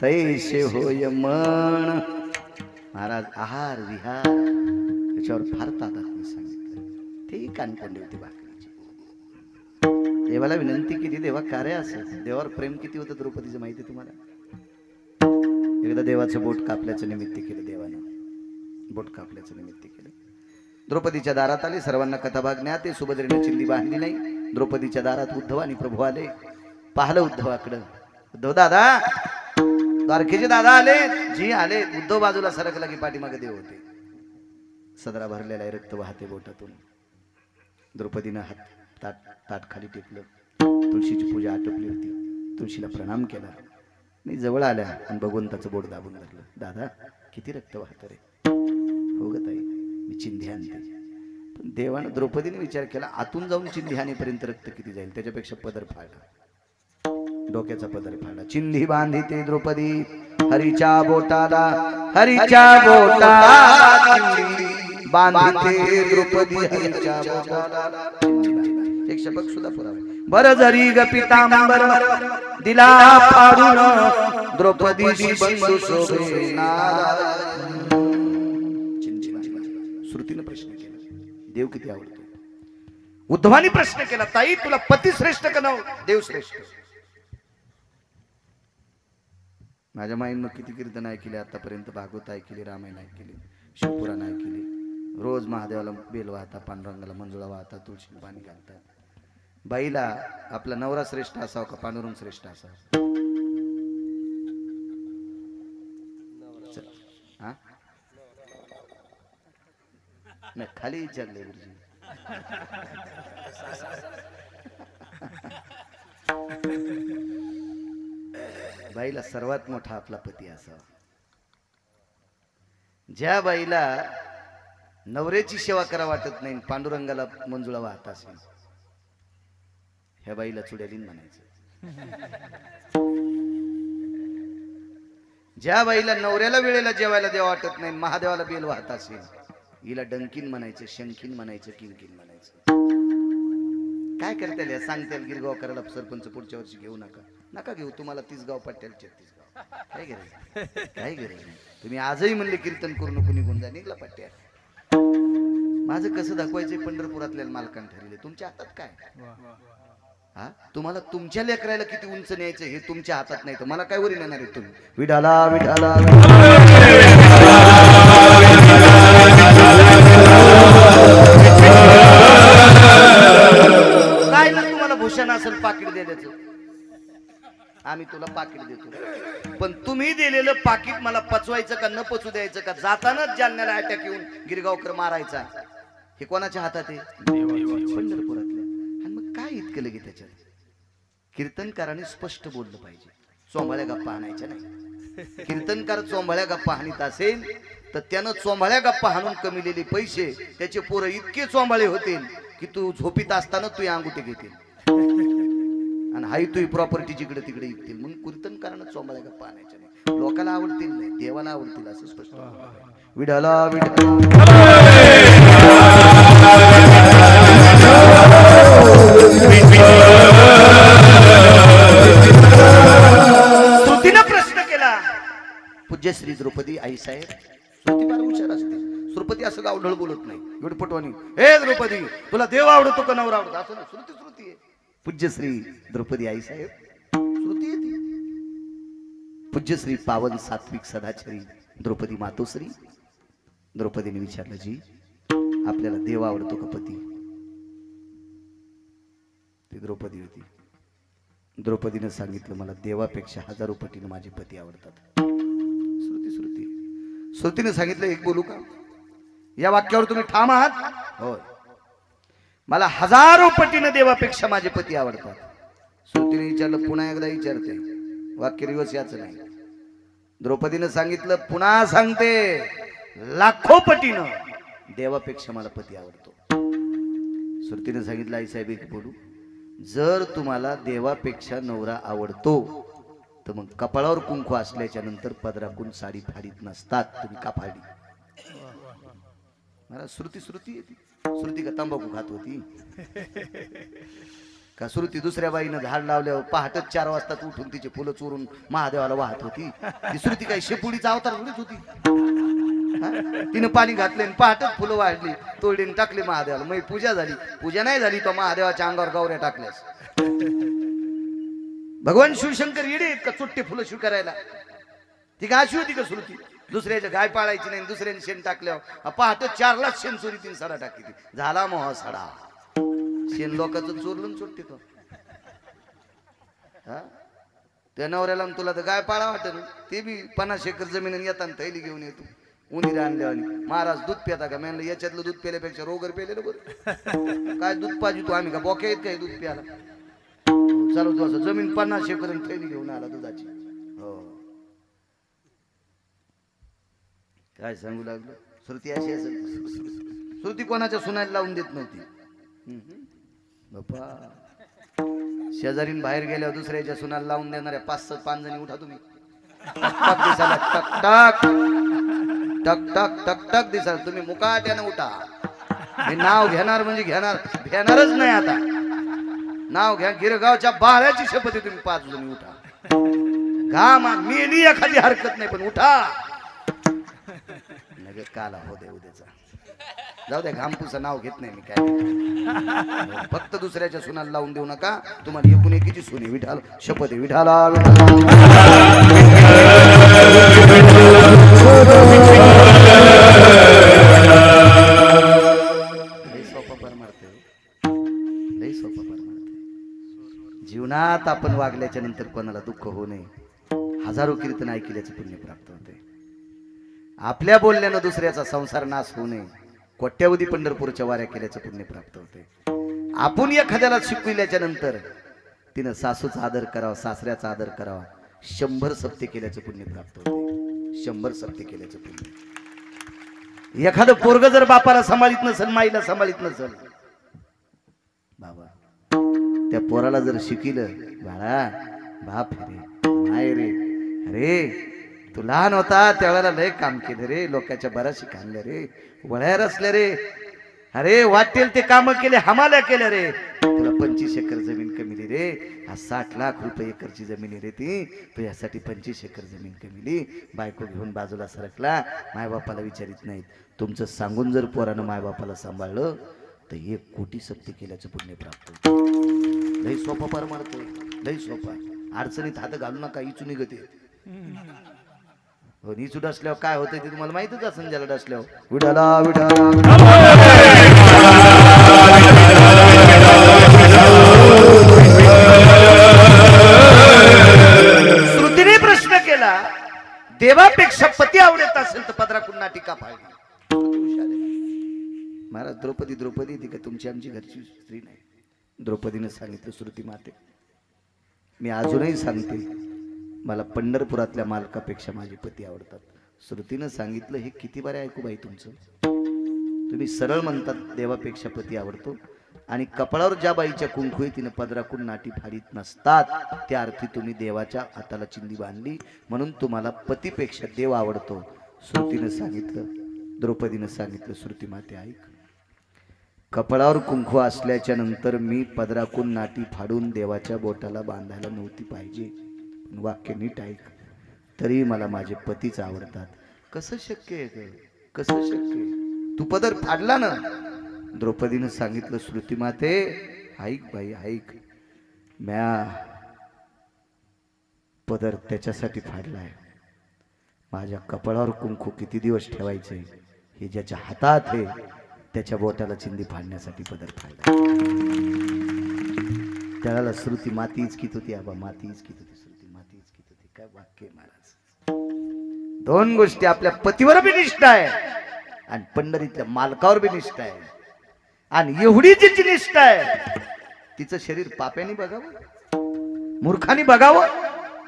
तैसे होय मन. महाराज आहार विहार याच्यावर फार तादात्म्य सांगितलं. तेही कानकोंडे होते भाकरीचे. देवाला विनंती केली, देवा कार्य असं. देवावर प्रेम किती होतं द्रौपदीचं माहिती तुम्हाला? एकदा देवाचं बोट कापल्याचं निमित्त केलं देवानं. बोट कापल्याचं निमित्त केलं. द्रौपदीच्या दारात आले. सर्वांना कथाभाग ज्ञात आहे. सुभद्रेने चिंदी बांधली नाही. द्रौपदीच्या दारात उद्धव आणि प्रभू आले. पाहिलं उद्धवाकडं. उद्धव दादा, द्वारकेचे दादा आले. जी आले. उद्धव बाजूला सरकला की पाठीमागे देव होते. सदरा भरलेला आहे, रक्त वाहते बोटातून. द्रौपदीनं हात ताट खाली टेकलं. तुळशीची पूजा आटोपली होती. तुळशीला प्रणाम केला. मी जवळ आल्या आणि भगवंताचं बोट दाबून धरलं. दादा, किती रक्त वाहतं रे? हो ग ताई, मी चिंधी आणते. पण देवानं, द्रौपदीने विचार केला, आतून जाऊन चिंधी आणेपर्यंत रक्त किती जाईल? त्याच्यापेक्षा पदर फाडला, डोक्याचा पदर फाडला. चिंधी बांधिते द्रौपदी हरीच्या बोटाला, हरीच्या बोटाला चिंधी बांधिते द्रौपदी हरीच्या बोटाला. एक शपथ सुद्धा पुरावे. बर जरी ग पितांबर दिला फाडून द्रौपदीशी बंधू शोभे नारायण. श्रुतीने प्रश्न केला, देव किती आवडतो? उद्धवानी प्रश्न केला, ताई तुला पती श्रेष्ठ का नव देव श्रेष्ठ? माझ्या माईनं किती कीर्तन ऐकले आतापर्यंत. भागवत ऐकली, रामायण ऐकली, शिवपुराण ऐकली. रोज महादेवाला बेल वाहता, पांडुरंगाला मंजुळा वाहता, तुळशी पाणी घालतात. बाईला आपला नवरा श्रेष्ठ असावा का पांडुरंग श्रेष्ठ असावा? हा नाही, खाली विचारले गुरुजी. बाईला सर्वात मोठा आपला पती असावा. ज्या बाईला नवऱ्याची सेवा करा वाटत नाही, पांडुरंगाला मंजुळा वाहत असेल, ह्या बाईला चुड्यालीन म्हणायचं. ज्या बाईला नवऱ्याला वेळेला जेवायला देवा वाटत नाही, महादेवाला बेल वाहत असेल, हिला डंकीन म्हणायचं, शंकीन म्हणायचं, किंकीन म्हणायचं. काय करता सांगताल गिरगाव करायला सरपंच पुढच्या वर्षी घेऊ नका. नका घेऊ, तुम्हाला 30 गाव पट्ट्याला 36 गाव. काय गरज? काय गरज नाही. तुम्ही आजही म्हणले कीर्तन करू नको, निघून जा, निघला पट्ट्या. माझं कसं दाखवायचं पंढरपुरातल्या मालकान ठरले, तुमच्या हातात काय? हा, तुम्हाला तुमच्या लेकरायला किती उंच न्यायचं हे तुमच्या हातात नाही. तर मला काय वरी नेणार आहे तुम्ही? विठाला विठाला काय ना, तुम्हाला भूषण असेल पाकिट द्यायचं, आम्ही तुला पाकिट देतो. पण तुम्ही दिलेलं पाकिट मला पचवायचं का न पचू द्यायचं का? जातानाच जालन्याला अटॅक येऊन गिरगावकर मारायचा, हे कोणाच्या हातात आहे? पंढरपुरातल्या. आणि मग काय इतकं लगे त्याच्यात? कीर्तनकाराने स्पष्ट बोललं पाहिजे, चोंबाळ्या गप्पा आणायच्या नाही. कीर्तनकार चोंबाळ्या गप्पा हाणीत असेल तर त्यानं चोंबाळ्या गप्पा हाणून कमिलेले पैसे त्याचे पोरं इतके चोंबाळे होतील की तू झोपीत असताना तू अंगुठे घेतील आणि हाई तुही प्रॉपर्टी जिकडे तिकडे विकतील. म्हणून कीर्तनकारानं चोंबाळ्या गप्पा आणायच्या नाही. लोकाला आवडतील नाही, देवाला आवडतील असं स्पष्ट. विठाला श्रुतीनं प्रश्न केला. पूज्य श्री द्रौपदी आई साहेब, श्रुती फार हुशार असते. श्रुपती असं गावढळ बोलत नाही, एवढी पटवानी. हे द्रौपदी, तुला देव आवडतो का नवरा आवडतो? असं श्रुती श्रुती आहे. पूज्य श्री द्रौपदी आई साहेब, श्रुती आहे ती. पूज्य श्री पावन सात्विक सदाचारी द्रौपदी मातोश्री. द्रौपदीने विचारलं, जी आपल्याला देव आवडतो का पती? ती द्रौपदी होती. द्रौपदीने सांगितलं, मला देवापेक्षा हजारो पटीने माझे पती आवडतात. श्रुती श्रुती. श्रुतीने सांगितलं, एक बोलू का? या वाक्यावर तुम्ही ठाम आहात? होय. मला हजारो पटीने देवापेक्षा माझे पती आवडतात. श्रुतीने विचारलं, पुन्हा एकदा विचारते, वाक्य रिवर्स याच नाही. द्रौपदीने सांगितलं, पुन्हा सांगते, लाखो पटीनं देवापेक्षा मला पती आवडतो. श्रुतीने सांगितलं, आई साहेब एक बोलू, जर तुम्हाला देवापेक्षा नवरा आवडतो तर मग कपाळावर कुंकू असल्याच्या नंतर पदराकून साडी फाडीत नसतात, तुम्ही का फाडी? मला श्रुती श्रुती येते. श्रुती का तंबाखू खात होती का? श्रुती दुसऱ्या बाईनं झाड लावल्यावर पहाटच 4 वाजता उठून तिचे फुलं चोरून महादेवाला वाहत होती? ती श्रुती काही शेपुडीचा अवतार थोडीच होती. तिनं पाणी घातले आणि पहाटच फुलं वाढली, तोडीने टाकली महादेवाला. मग पूजा झाली. पूजा नाही झाली तो महादेवाच्या अंगावर गौऱ्या टाकल्यास. भगवान शिवशंकर येडे आहेत का चुट्टे फुलं स्वीकारायला? ती का अशी होती का श्रुती? दुसऱ्याच्या गाय पाळायची नाही, दुसऱ्याने शेण टाकल्यावर पहाटे 4लाच शेण चोरी 3 सडा टाकी ती. झाला मोह सडा. शेण लोकांचं चोरलं चोरते तो. हा, त्या नवऱ्याला तुला तर गाय पाळा वाटत, ते बी 50 एकर जमीन येताना थैली घेऊन येतो. उन्ही आणल्या आणि महाराज दूध पिता का? म्हणलं याच्यातलं दूध प्यायल्यापेक्षा रोगर पेलेलं बरं. काय दूध पाहिजे तू? आम्ही का बोक्या येत काय दूध प्यायला? चालू तू असं जमीन 50 एकर थैली घेऊन आला दुधाची. हो, काय सांगू लागलो. श्रुती अशी असेल. श्रुती कोणाच्या सुनायला लावून देत नव्हती. बापा, शेजारीन बाहेर गेल्यावर दुसऱ्याच्या सुनाला लावून देणाऱ्या 5-6 जणी उठा तुम्ही. टक दिसाला, टक टक टक टक टक टक दिसाल तुम्ही. मुकाट्यानं उठा. हे नाव घेणार म्हणजे घेणारच नाही. आता नाव घ्या. गिरगावच्या बाळ्याची शपथ तुम्ही 5 जणी उठा. घाम मेली एखादी हरकत नाही, पण उठा. नगर काला हो दे उद्याचा. जाऊ द्या, घामपूचं नाव घेत नाही मी काय. फक्त दुसऱ्याच्या सुनाला लावून देऊ नका. तुम्हाला एकूण एकीची सुने. विठाल शपथ आहे. विठाला जीवनात आपण वागल्याच्या नंतर कोणाला दुःख होऊ नये. हजारो कीर्तन ऐकल्याचं पुण्य प्राप्त होते. आपल्या बोलण्यानं दुसऱ्याचा संसार नाश होऊ नये. कोट्यावधी पंढरपूरच्या वाऱ्या केल्याचं पुण्य प्राप्त होते. आपण एखाद्याला शिकविल्याच्या नंतर तिनं सासूचा आदर करावा, सासऱ्याचा आदर करावा. 100 सप्ते केल्याचं पुण्य प्राप्त होते. 100 सप्ते केल्याचं पुण्य. एखादं पोरग जर बापाला सांभाळीत नसेल, माईला सांभाळीत नसेल, बाबा त्या पोराला जर शिकिलं, बाळा बाप रे माय रे, अरे तू लहान होता त्यावेळेला लय काम केलं रे, लोकांच्या बराशी खाल्लं रे, वळ्या रचल्या रे, अरे वाटेल ते काम केले, हमाल्या केल्या रे, तुला 25 एकर जमीन कमिली रे, हा 60 लाख रुपये एकरची जमीन रे ती, तू यासाठी 25 एकर जमीन कमिली. बायको घेऊन बाजूला सरकला. मायबापाला विचारित नाहीत. तुमचं सांगून जर पोरानं मायबापाला सांभाळलं तर 1 कोटी सप्ते केल्याचं पुण्य प्राप्त होतं. लई सोपा परमार्थ, लई सोपा. अडचणीत हात घालू नका, इचू निघते. हो, इचू डसल्यावर काय होतंय ते तुम्हाला माहितच असेल. ज्याला डसल्यावर विठाला विठाला. श्रुतीने प्रश्न केला, देवापेक्षा पती आवडत असेल तर पदराकडून नाटिका पाहिजे. महाराज द्रौपदी द्रौपदी ती काय तुमची आमची घरची स्त्री नाही. द्रौपदीने सांगितलं, श्रुती माते मी अजूनही सांगते, मला पंढरपुरातल्या मालकापेक्षा माझे पती आवडतात. श्रुतीनं सांगितलं, हे किती बरे ऐकू बाई तुमचं. तुम्ही सरळ म्हणतात देवापेक्षा पती आवडतो, आणि कपाळावर ज्या बाईच्या कुंकू तिने पदराकून नाटी फाडीत नसतात त्या अर्थी तुम्ही देवाच्या हाताला चिंदी बांधली, म्हणून तुम्हाला पतीपेक्षा देव आवडतो. श्रुतीनं सांगितलं, द्रौपदीनं सांगितलं, श्रुती माते ऐक, कपाळावर कुंकू असल्याच्या नंतर मी पदराकून नाटी फाडून देवाच्या बोटाला बांधायला नव्हती पाहिजे, वाक्य नीट ऐक, तरी मला माझे पतीच आवडतात. कसं शक्य आहे ग, कसं शक्य आहे, तू पदर फाडला ना. द्रौपदीनं सांगितलं, श्रुती माते ऐक बाई ऐक, म्या पदर त्याच्यासाठी फाडलाय, माझ्या कपाळावर कुंकू किती दिवस ठेवायचे हे ज्याच्या हातात आहे त्याच्या बोटाला चिंदी फाडण्यासाठी पदर फाडला. त्याला श्रुती माती इचकीत होती, आबा माती इचकीत होती, श्रुती माती इचकीत होती. काय वाक्य महाराज. दोन गोष्टी, आपल्या पतीवर बी निष्ठा आहे आणि पंढरीतल्या मालकावर बी निष्ठा आहे. आणि एवढी जिची निष्ठा आहे तिचं शरीर पाप्याने बघावं, मूर्खाने बघावं,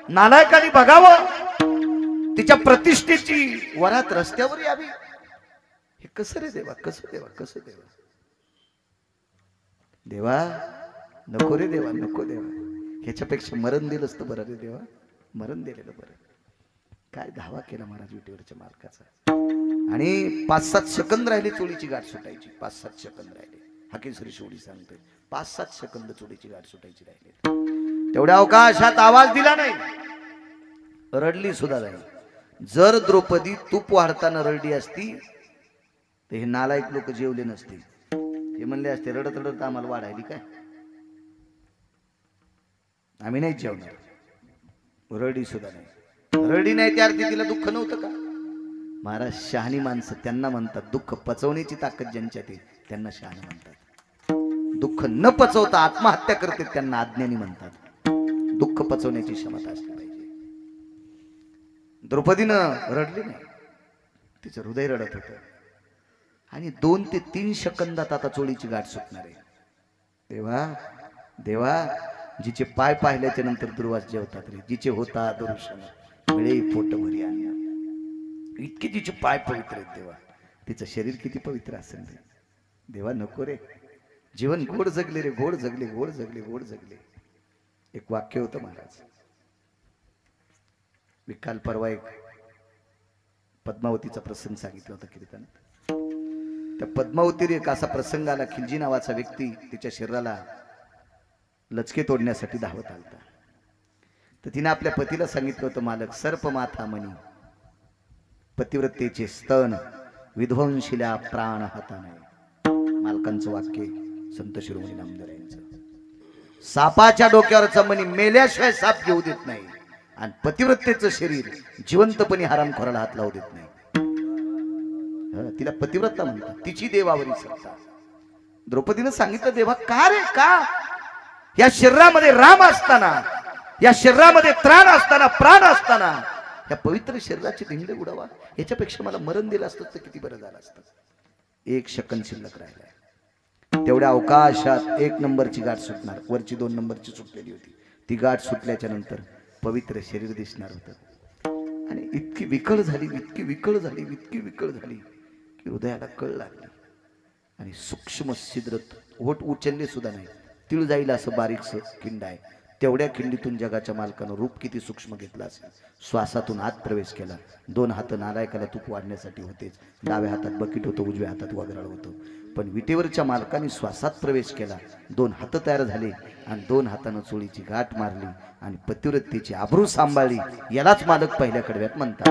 नालायकाने बघावं, तिच्या प्रतिष्ठेची वरात रस्त्यावर यावी. हे कसं रे देवा, कसं देवा, कसं देवा. देवा नको रे देवा, नको देवा, ह्याच्यापेक्षा मरण दिलं असतं बरं रे देवा, मरण दिलेलं बरं. काय धावा केला महाराज विटेवरच्या मालकाचा. आणि 5-7 सेकंद राहिले चोळीची गाठ सुटायची, 5-7 सेकंद राहिले. हाकेश्वरी शेवटी सांगतोय 5-7 सेकंद चोळीची गाठ सुटायची राहिले. तेवढ्या अवकाशात आवाज दिला नाही, रडली सुद्धा नाही. जर द्रौपदी तूप वाढताना रडली असती तर हे नालायक लोक जेवले नसते. हे म्हणले असते, रडत रडत आम्हाला वाढायली काय, आम्ही नाही जेवणार. रडी सुद्धा नाही, रडी नाही त्या अर्थी तिला दुःख नव्हतं का. महाराज शहाणी माणसं त्यांना म्हणतात, दुःख पचवण्याची ताकद ज्यांच्यात आहे त्यांना शहाणी म्हणतात. दुःख न पचवता आत्महत्या करते त्यांना अज्ञानी म्हणतात. दुःख पचवण्याची क्षमता असली पाहिजे. द्रौपदीनं रडली नाही, तिचं हृदय रडत होतं. आणि 2 ते 3 सेकंदात आता चोळीची गाठ सुटणार आहे. देवा देवा, जिचे पाय पाहिल्याच्या नंतर दुर्वास जेवतात रे, जिचे होता दर्शन मिळे पोट भरी आणणार, इतके जिचे पाय पवित्र आहेत देवा, तिचं शरीर किती पवित्र असेल रे देवा. नको रे, जीवन गोड जगले रे, गोड जगले, गोड जगले, गोड जगले. एक वाक्य होतं महाराज, मी काल परवा एक पद्मावतीचा प्रसंग सांगितला होता कीर्तनात. त्या पद्मावतीवर एक असा प्रसंग आला, खिलजी नावाचा व्यक्ती तिच्या शरीराला लचके तोडण्यासाठी धावत आलता. तर तिने आपल्या पतीला सांगितलं होतं, मालक सर्प माथा मणी पतिव्रतेचे स्तन विध्वंशिल्या प्राण हाताने. मालकांचं वाक्य संत शिरोमणी नामदेव यांचं. सापाच्या डोक्यावरचा मणी मेल्याशिवाय साप घेऊ देत नाही, आणि पतिव्रतेचं शरीर जिवंतपणे हरामखोराला हात लावू देत नाही. तिला पतिव्रता म्हणतात, तिची देवावरी सत्ता. द्रौपदीनं सांगितलं, देवा का रे का, या शरीरामध्ये राम असताना, या शरीरामध्ये त्राण असताना, प्राण असताना या पवित्र शरीराची धिंड उडावा, याच्यापेक्षा मला मरण दिलं असतं तर किती बरं झालं असतं. 1 सेकंद शिल्लक राहिलाय. तेवढ्या अवकाशात 1 नंबरची गाठ सुटणार, वरची 2 नंबरची सुटलेली होती. ती गाठ सुटल्याच्या नंतर पवित्र शरीर दिसणार होतं. आणि इतकी विकळ झाली, इतकी विकळ झाली, इतकी विकळ झाली की हृदयाला कळ लागली. आणि सूक्ष्म छिद्रत ओठ उचलले सुद्धा नाही, तिळ जाईल असं बारीकसं खिंड आहे. तेवढ्या खिंडीतून जगाच्या मालकानं रूप किती सूक्ष्म घेतला असेल. श्वासातून आत प्रवेश केला. 2 हात नालायकाला तूप वाढण्यासाठी होतेच, डाव्या हातात बकीट होतं, उजव्या हातात वगराळ होतं. पण विटेवरच्या मालकाने श्वासात प्रवेश केला, 2 हात तयार झाले आणि 2 हातानं चोळीची गाठ मारली आणि पतिव्रतेची आबरू सांभाळली. यालाच मालक पहिल्या कडव्यात म्हणतात.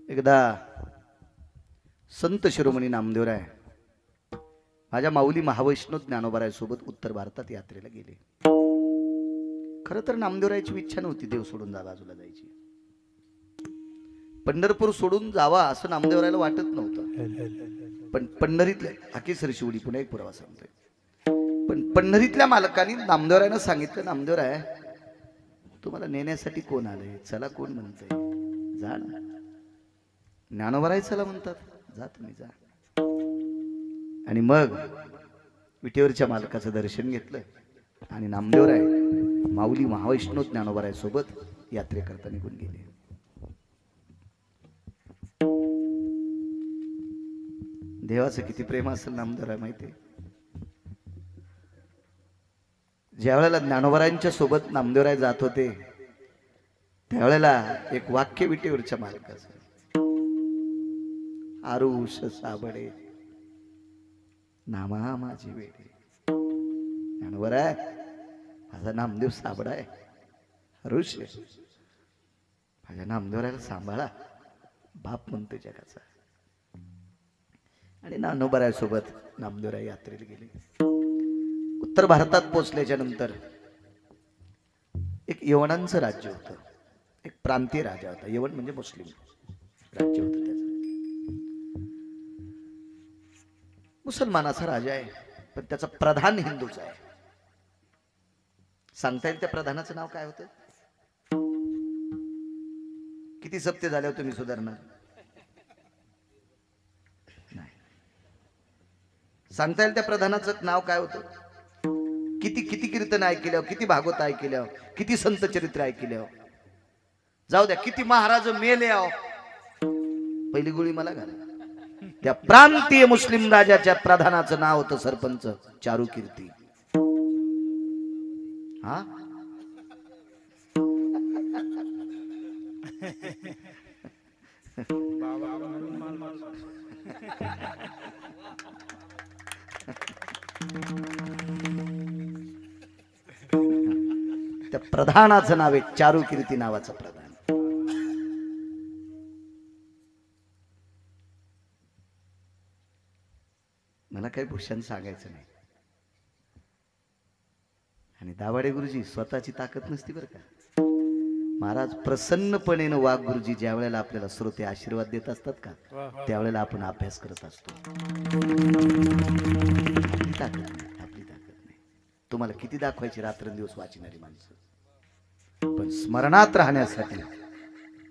एकदा संत शिरोमणी नामदेवराय माझ्या माऊली महावैष्णव ज्ञानोबाराय सोबत उत्तर भारतात यात्रेला गेले. खरं तर नामदेवरायची इच्छा नव्हती देव सोडून जा बाजूला जायची. पंढरपूर सोडून जावा असं नामदेवरायला वाटत नव्हतं. पण पंढरीतल्या हाकेसर शिवडी पुन्हा एक पुरावा सांगतोय. पण पंढरीतल्या मालकांनी नामदेवरायनं सांगितलं, नामदेवराय तुम्हाला नेण्यासाठी कोण आलंय? चला कोण म्हणतंय? जा ना. ज्ञानोबाराय चला म्हणतात, जा तुम्ही जा. आणि मग विटेवरच्या मालकाचं दर्शन घेतलं आणि नामदेवराय माऊली महावैष्णव ज्ञानोबाराय सोबत यात्रेकरता निघून गेले. देवाचं किती प्रेम असेल नामदेवराय माहिती. ज्या वेळेला ज्ञानोबारायांच्या सोबत नामदेवराय जात होते त्यावेळेला एक वाक्य विटेवरच्या मालकाचं, आरुष साबडे नामा माझी वेडे. ज्ञानोबाराय माझा नामदेव साबडा आहे, आरुष आहे. माझ्या नामदेवरायला सांभाळा, बाप म्हणतो जगाचा. आणि ज्ञानोबाराय सोबत नामदेवराय यात्रेला गेले. उत्तर भारतात पोहोचल्याच्या नंतर एक यवनांचं राज्य होतं. एक प्रांतीय राजा होता. यवन म्हणजे मुस्लिम राज्य होतं. त्याचं मुसलमानाचा राजा आहे, पण त्याचा प्रधान हिंदूचा आहे. सांगता येईल त्या प्रधानाचं नाव काय होतं? किती सप्ते झाल्यावर तुम्ही सुधारणार? नाही. सांगता येईल त्या प्रधानाचं नाव काय होतं? किती किती कीर्तन ऐकल्यावर, किती भागवत ऐकल्यावर, किती संत चरित्र ऐकल्यावर, जाऊ द्या किती महाराज मेले आहो, पहिली गोळी मला घाला. त्या प्रांतीय मुस्लिम राजाच्या प्रधानाचं नाव होतं सरपंच चारू कीर्ती. हा त्या प्रधानाचं नाव आहे चारू कीर्ती नावाचं प्रधान. मला काही भूषण सांगायचं नाही. आणि दाभाडे गुरुजी स्वतःची ताकद नसती बरं का. महाराज प्रसन्नपणेनं वाघ गुरुजी ज्या वेळेला आपल्याला श्रोते आशीर्वाद देत असतात का, त्यावेळेला आपण अभ्यास करत असतो. आपली ताकद नाही. तुम्हाला किती दाखवायची रात्रंदिवस वाचणारी माणसं, पण स्मरणात राहण्यासाठी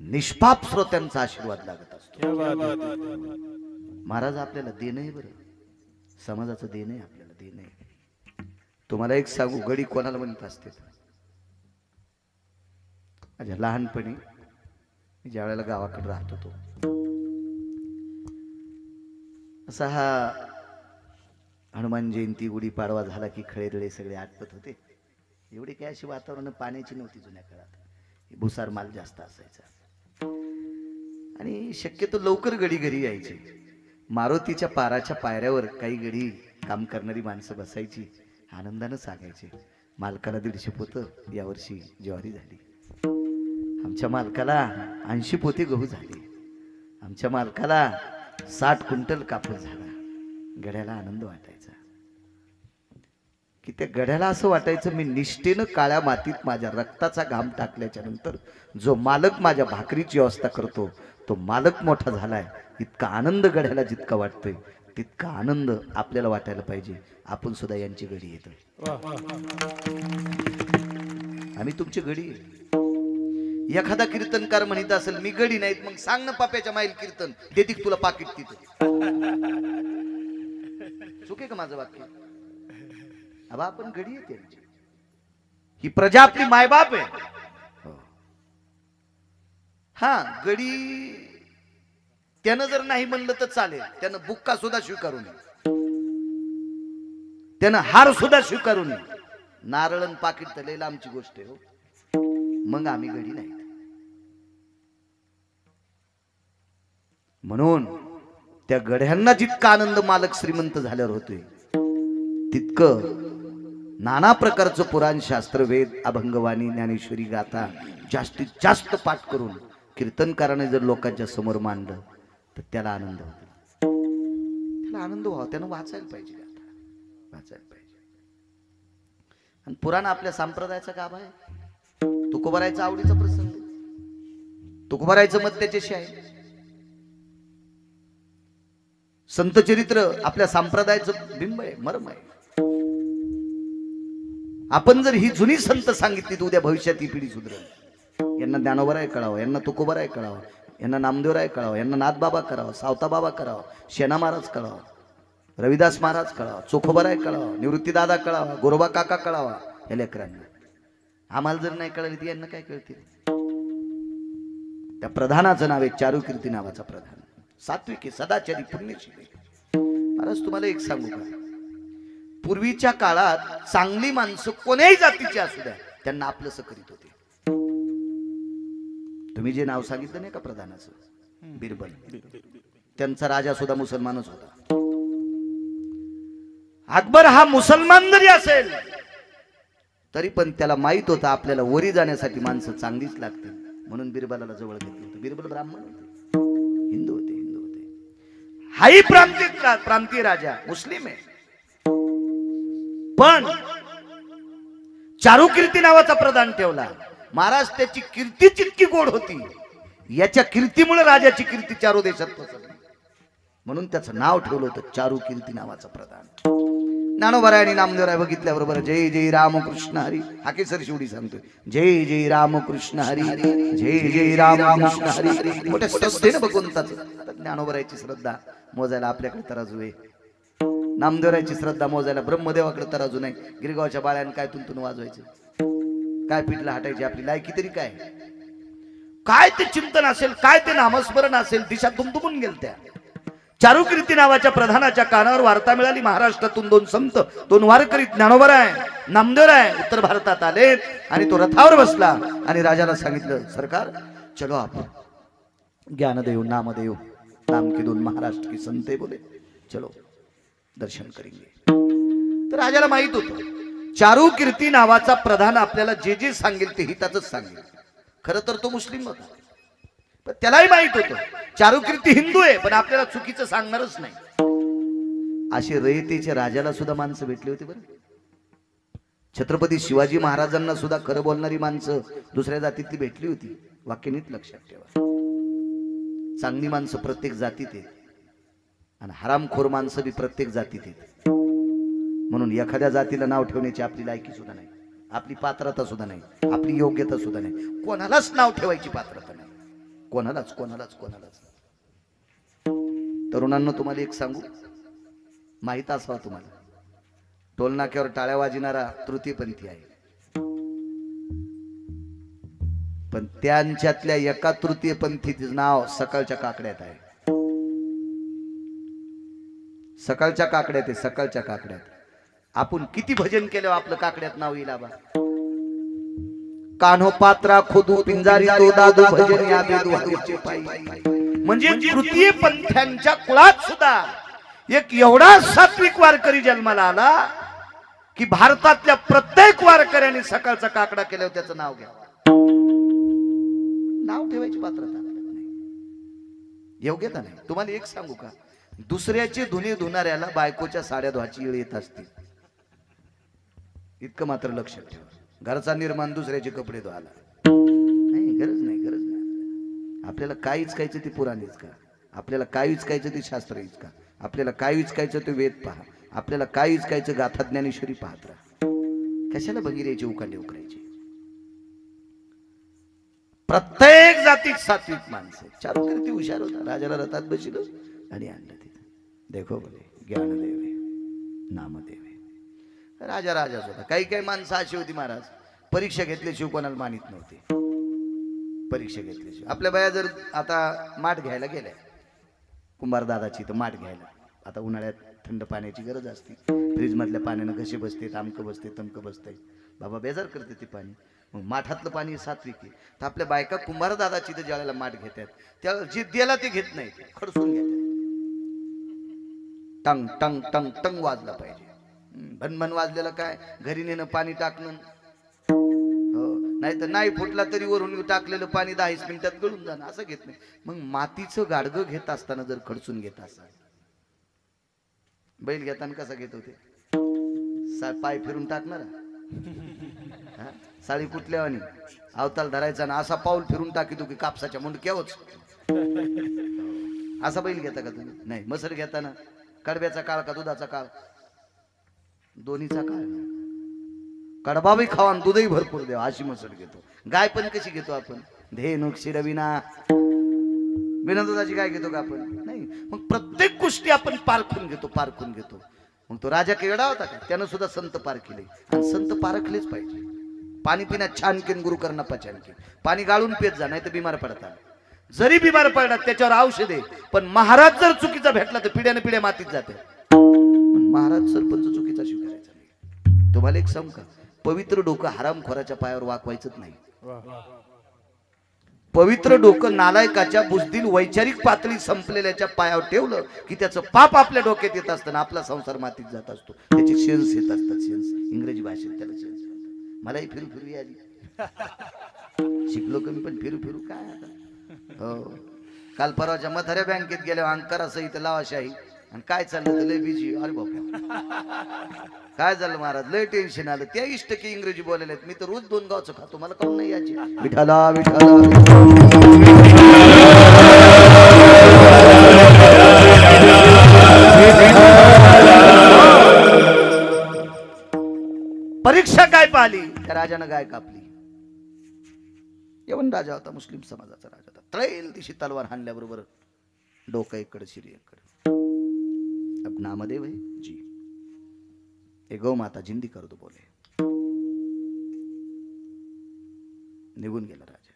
निष्पाप श्रोत्यांचा आशीर्वाद लागत असतो. महाराज आपल्याला देणं बरं, समाजाचं देणं आपल्याला देणं. तुम्हाला एक सांगू, गडी कोणाला म्हणत असते? माझ्या लहानपणी मी ज्या वेळेला गावाकडे राहत होतो, असा हा हनुमान जयंती गुढीपाडवा झाला की खळेदळे सगळे आटपत होते. एवढी काय अशी वातावरण पाण्याची नव्हती जुन्या काळात. भुसार माल जास्त असायचा आणि शक्यतो लवकर गडी घरी यायची. मारुतीच्या पाराच्या पायऱ्यावर काही गडी काम करणारी माणसं बसायची, आनंदानं सांगायचे, मालकाला 150 पोतं यावर्षी ज्वारी झाली, आमच्या मालकाला 80 पोते गहू झाले, आमच्या मालकाला 60 क्विंटल कापूस झाला. गड्याला आनंद वाटायचा. की त्या गड्याला असं वाटायचं मी निष्ठेनं काळ्या मातीत माझ्या रक्ताचा घाम टाकल्याच्या नंतर जो मालक माझ्या भाकरीची व्यवस्था करतो तो मालक मोठा झालाय. इतका आनंद गड्याला जितका वाटतोय तितका आनंद आपल्याला वाटायला पाहिजे. आपण सुद्धा यांची गडी येतो. आम्ही तुमची गडी. एखादा कीर्तनकार म्हणत असेल मी गडी नाहीत, मग सांग ना पाप्याच्या माईल कीर्तन देतील तुला पाकिट तिथं. चुके का माझं वाक्य? अबा आपण गडी आहे त्यांची. ही प्रजा आपली मायबाप आहे. हा गडी त्यानं जर नाही म्हणलं तर चालेल. त्यानं बुक्का सुद्धा स्वीकारू नये, त्यानं हार सुद्धा स्वीकारू नये. नारळन पाकिट तर लय लांबची गोष्ट आहे हो. मग आम्ही गडी नाही. म्हणून त्या गड्यांना जितका आनंद मालक श्रीमंत झाल्यावर होतोय तितकं नाना प्रकारचं पुराण शास्त्र वेद अभंगवाणी ज्ञानेश्वरी गाथा जास्तीत जास्त पाठ करून कीर्तनकाराने जर लोकांच्या समोर मांडलं तर त्याला आनंद होतो. त्याला आनंद व्हावा, त्यानं वाचायला पाहिजे, गाथा वाचायला पाहिजे. आणि पुराण आपल्या संप्रदायाचा गाभा आहे. तुकोबारायचा आवडीचा प्रसंग. तुकोबारायचं मत त्याच्याशी आहे. संत चरित्र आपल्या संप्रदायाचं बिंब आहे, मर्म आहे. आपण जर ही जुनी संत सांगितली तर उद्या भविष्यात ही पिढी सुधरेल. यांना ज्ञानोबराय कळावं, यांना तुकोबाराय कळावं, यांना नामदेवराय कळावं, यांना नाथबाबा करावं, सावता बाबा करावं, शेणा महाराज कळावं, रविदास महाराज कळावं, चोखोबाराय कळावं, निवृत्तीदादा कळावा, गोरोबा काका कळावा. या लेकरांना आम्हाला जर नाही कळली ती यांना काय कळतील? त्या प्रधानाचं नाव आहे चारुकीर्ती नावाचा प्रधान. सात्विक, सदाचारी, पुण्यशील. महाराज तुम्हाला एक सांगू का, पूर्वीच्या काळात चांगली माणसं कोण्याही जातीची असू द्या त्यांना आपलंसं करीत होते. तुम्ही जे नाव सांगितलं नाही का प्रधानाचं, बिरबल, त्यांचा राजा सुद्धा मुसलमानच होता. अकबर हा मुसलमान जरी असेल तरी पण त्याला माहित होतं आपल्याला वरी जाण्यासाठी माणसं चांगलीच लागतील. म्हणून बिरबलाला जवळ घेतलं होतं. बिरबल ब्राह्मण होते, हिंदू होते. हाही प्रांतीय राजा, मुस्लिम आहे. पण चारुकीर्ती नावाचा प्रधान ठेवला. महाराज त्याची कीर्ती जितकी गोड होती, याच्या कीर्तीमुळे राजाची कीर्ती चारू देशात पसरली. म्हणून त्याचं नाव ठेवलं होतं चारुकीर्ती नावाचा प्रधान. ज्ञानोबराय आणि नामदेवराय बघितल्याबरोबर जय जय रामकृष्ण हरी हाकेसर शिवडी सांगतोय, जय जय रामकृष्ण हरी, जय जय रामकृष्ण हरी. मोठ्या श्रद्धेनं भगवंताचं. ज्ञानोबरायची श्रद्धा मोजायला आपल्याकडे तराजू आहे, नामदेवरायची श्रद्धा मोजायला ब्रह्मदेवाकडे तराजू नाही. गिरगावच्या बाळ्यानं काय तुंतून वाजवायचं, काय पिठला हटायची आपली लायकी तरी काय? काय ते चिंतन असेल, काय ते नामस्मरण असेल, दिशा दुमदुमून गेलत्या. चारुकीर्ती नावाच्या प्रधानाच्या कानावर वार्ता मिळाली. महाराष्ट्रातून दोन संत, दोन वारकरी, ज्ञानोबराय, नामदेवराय उत्तर भारतात आले आणि तो रथावर बसला आणि राजाला सांगितलं, सरकार चलो आप ज्ञानदेव नामदेव नाम के दोन महाराष्ट्र की संत बोले, चलो दर्शन करेंगे. तर राजाला माहित होतं चारुकीर्ती नावाचा प्रधान आपल्याला जे जे सांगेल ते हितातच सांगेल. खरं तर तो मुस्लिम होता, पण त्यालाही माहित होतं चारुकीर्ती हिंदू आहे, पण आपल्याला चुकीचं सांगणारच नाही. असे रयतेच्या राजाला सुद्धा माणसं भेटली होती बरं. छत्रपती शिवाजी महाराजांना सुद्धा खरं बोलणारी माणसं दुसऱ्या जातीतली भेटली होती. वाक्य नीट लक्षात ठेवा. चांगली माणसं प्रत्येक जातीत आहेत आणि हरामखोर माणसं बी प्रत्येक जातीत आहेत. म्हणून एखाद्या जातीला नाव ठेवण्याची आपली लायकी सुद्धा नाही, आपली पात्रता सुद्धा नाही, आपली योग्यता सुद्धा नाही. कोणालाच नाव ठेवायची पात्रता नाही, कोणालाच कोणालाच कोणालाच. तरुणांना तुम्हाला एक सांगू, माहित असावं तुम्हाला, टोलनाक्यावर टाळ्या वाजणारा तृतीयपंथी आहे, पण त्यांच्यातल्या एका तृतीयपंथीचं नाव सकाळच्या काकड्यात आहे. सकाळच्या काकड्यात आहे, सकाळच्या काकड्यात. आपण किती भजन केलं आपलं काकड्यात नाव येईल आबा. कान्हो पात्रा खोदू पिंजारी तो दादू भजन या बेदुहारीचे पायी. म्हणजे तृतीय पंथ्यांच्या कुळात सुद्धा एक एवढा सात्विक वारकरी जन्माला आला की भारतातल्या प्रत्येक वारकऱ्याने सकाळचा काकडा केल्यावर त्याचं नाव घ्यावं. नाव ठेवायची पात्रता नाही, योग्यता नाही. तुम्हाला एक सांगू का, दुसऱ्याचे धुणे धुणाऱ्याला बायकोच्या साड्या धुवायची वेळ येत असते. इतकं मात्र लक्षात ठेवा. घरचा निर्माण दुसऱ्याचे कपडे धुवायला नाही, गरज नाही, गरज नाही. आपल्याला काय इचकायचं ते पुराणीच का, आपल्याला काय इचकायचं ते शास्त्र इचका, आपल्याला काय इचकायचं ते वेद पहा, आपल्याला काय इचकायचं गाथा ज्ञानेश्वरी पाहत राहा. कशाला भगीरायची उकांडे उकरायची. प्रत्येक जातीत सात्विक माणसं. चारुकीर्ती हुशार होता. राजाला रथात बसलो आणि आणलं तिथं. देखो बोले ज्ञानदेवे नामदेवे. राजा राजाच होता. काही काही माणसं अशी होती महाराज, परीक्षा घेतल्याशिवाय कोणाला मानित नव्हते. परीक्षा घेतल्याशिवाय. आपल्या बाया जर आता माठ घ्यायला गेल्या कुंभार दादाची, तर माठ घ्यायला आता उन्हाळ्यात थंड पाण्याची गरज असते. फ्रीज मधल्या पाण्यानं कसे बसते, आमकं बसते, तमकं बसते, बाबा बेजार करते ते पाणी. मग माठातलं पाणी सात्विक आहे. तर आपल्या बायका कुंभार दादाची तर ज्यावेळेला माठ घेतात त्याला जे द्याला ते घेत नाही, खडसून घेतात. टंग टंग टंग टंग वाजला पाहिजे. भनभन वाजलेलं काय, घरी नेणं पाणी टाकणं. हो, नाही तर नाही फुटला तरी वरून टाकलेलं पाणी 10 मिनिटात गळून जाणं, असं घेत नाही. मग मातीचं गाडगं घेत असताना जर खडसून घेत असाल, बैल घेताना कसा घेत होते, पाय फिरून टाकणार, साडी कुठल्यावानी अवताल धरायचा ना, असा पाऊल फिरून टाकितो की कापसाच्या मुंडक्यावच. असा बैल घेता का तुम्ही? नाही. मसर घेताना कडब्याचा काळ का दुधाचा काळ? दोन्हीचा काळ. कडबा बी खावा दूधही भरपूर द्यावा अशी मसर घेतो. गाय पण कशी घेतो आपण? धेनू क्षीरविना, बिना दुधाची गाय घेतो का आपण? नाही. मग प्रत्येक गोष्टी आपण पारखून घेतो, पारखून घेतो. मग तो राजा केवढा होता का, त्यानं सुद्धा संत पारखले. आणि संत पारखलेच पाहिजे. पाणी पिण्यात छान केन गुरु करणं पचान के. पाणी गाळून पेत जा, नाही तर बिमार पडतात. जरी बिमार पडला त्याच्यावर औषध आहे, पण महाराज जर चुकीचा भेटला तर पिढ्याने पिढ्या मातीत जाते. महाराज सरपंच चुकीचा स्वीकारायचा नाही. तुम्हाला एक सांगू का, पवित्र डोकं हरामखोराच्या पायावर वाकवायचंच नाही. पवित्र डोकं नालायकाच्या बुजदिल वैचारिक पातळी संपलेल्याच्या पायावर ठेवलं की त्याचं पाप आपल्या डोक्यात येत असताना आपला संसार मातीत जात असतो. त्याचे सेन्स येत असतात. सेन्स इंग्रजी भाषेत त्याला सेन्स म्हणतात. मलाही फिरू फिरू यादी शिकलो कमी, पण फिरू फिरू काय आता. हो, काल परवाच्या म्हाताऱ्या बँकेत गेल्या अंकारा सहित लावाशाही, आणि काय चाललं तर लय बिजी. अरे बापा काय झालं महाराज, लय टेन्शन आलं. 23% इंग्रजी बोलायला. मी तर रोज 2 गावचं खातो, मला काऊन नाही याची. विठाला विठाला. परीक्षा काय पाहिली, त्या राजानं गाय कापली. यवन राजा होता, मुस्लिम समाजाचा राजा होता. तळेल दिशी तलवार हाणल्याबरोबर डोकं इकडे शिरी इकडे. अब नामदेव है जी, ए गौ माता जिंदी कर दो बोले. निघून गेला राजा.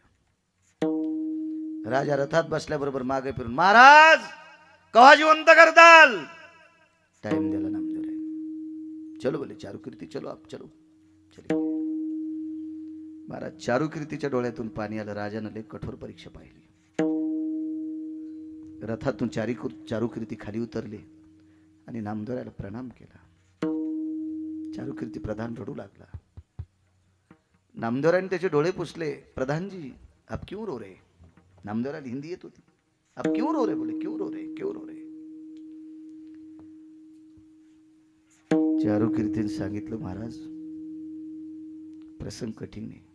राजा रथात बसल्याबरोबर मागे फिरून, महाराज कवा जिवंत करताल? टाइम दिला नामदेव राय. चलो बोले चारुकीर्ती, चलो आप चलो. चले महाराज. चारुकीर्तीच्या डोळ्यातून पाणी आलं. राजानं लय कठोर परीक्षा पाहिली. रथातून चारुकीर्ती खाली उतरले आणि नामदेवरायला प्रणाम केला. चारुकीर्ती प्रधान रडू लागला. नामदेवरायने त्याचे डोळे पुसले. प्रधानजी आप क्यों रो रहे? नामदेवरायला हिंदी येत होती. आप क्यों रो रहे? बोले क्यों रो रहे, क्यों रो रहे? चारुकीर्तीने सांगितलं, महाराज प्रसंग कठीण आहे.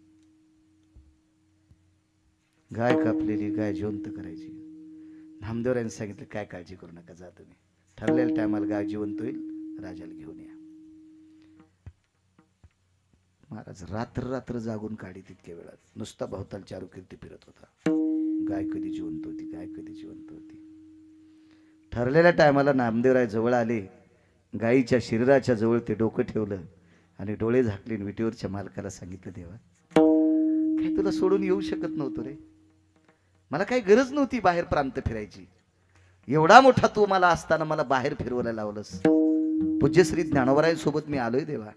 गाय कापलेली, गाय जिवंत करायची. नामदेवरायने सांगितलं, काय काळजी करू नका, जा तुम्ही. ठरलेल्या टायमाला गाय जिवंत होईल, राजाला घेऊन या. महाराज रात्र रात्र जागून काढी. तितक्या वेळात नुसता भवताल चारुकीर्ती फिरत होता. गाय कधी जिवंत होती, गाय कधी जिवंत होती. ठरलेल्या टायमाला नामदेवराय जवळ आले. गायीच्या शरीराच्या जवळ ते डोकं ठेवलं आणि डोळे झाकले. विटेवरच्या मालकाला सांगितलं, देवा काय तुला सोडून येऊ शकत नव्हतो रे. मला काही गरज नव्हती बाहेर प्रांत फिरायची. एवढा मोठा तू मला असताना मला बाहेर फिरवायला लावलंस. पूज्यश्री ज्ञानोबरायांसोबत मी आलोय देवा.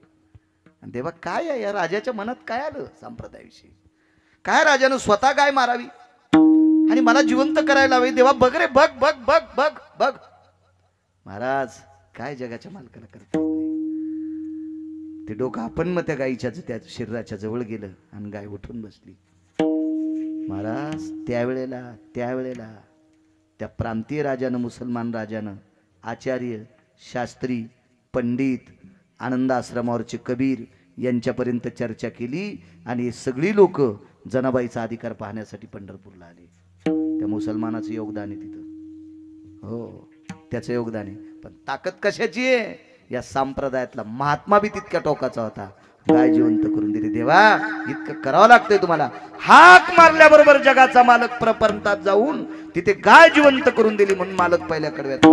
आणि देवा काय आहे या राजाच्या मनात काय आलं संप्रदायाविषयी? काय राजानं स्वतः गाय मारावी आणि मला जिवंत करायला हवे? देवा बघ रे, बघ बघ बघ बघ बघ. महाराज काय जगाच्या मालकाला करता येत नाही. ते डोकं आपण मग त्या गायीच्या त्या शरीराच्या जवळ गेलं आणि गाय उठून बसली. महाराज त्यावेळेला त्या प्रांतीय राजानं, मुसलमान राजानं, आचार्य, शास्त्री, पंडित, आनंद आश्रमावरचे कबीर, यांच्यापर्यंत चर्चा केली आणि सगळी लोक जनाबाईचा अधिकार पाहण्यासाठी पंढरपूरला आले. त्या मुसलमानाचं योगदान आहे तिथं, हो त्याचं योगदान आहे. पण ताकद कशाची आहे? या संप्रदायातला महात्मा बी तितक्या टोकाचा होता, गाय जिवंत करून दिली. देवा इतकं करावं लागतंय तुम्हाला. हाक मारल्याबरोबर जगाचा मालक प्रपंचात जाऊन तिथे गाय जिवंत करून दिली म्हणून मालक पहिल्या कडव्यात.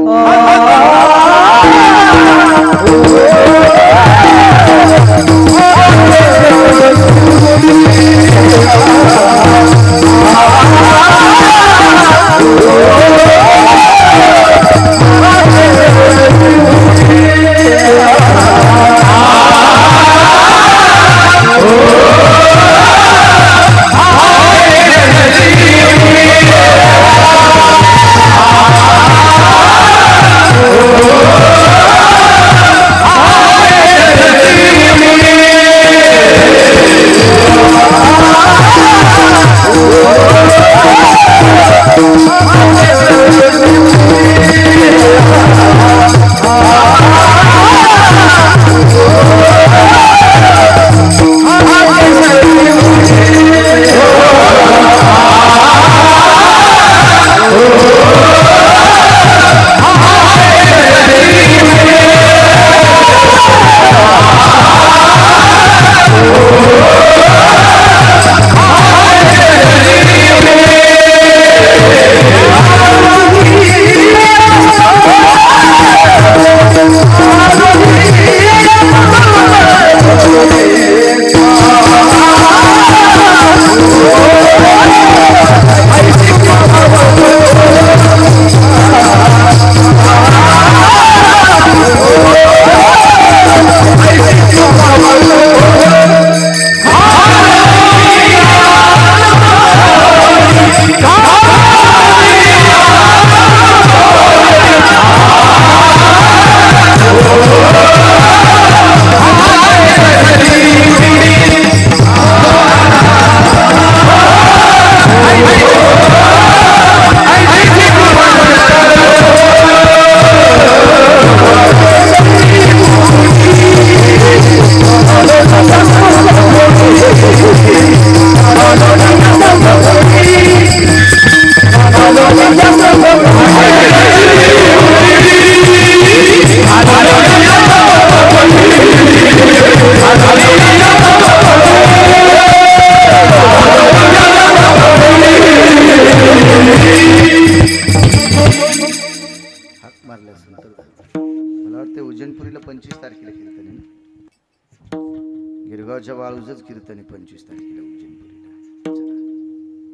गिरगावच्या वाळूजच कीर्तन 25 तारखेला उज्जैनपुरीला.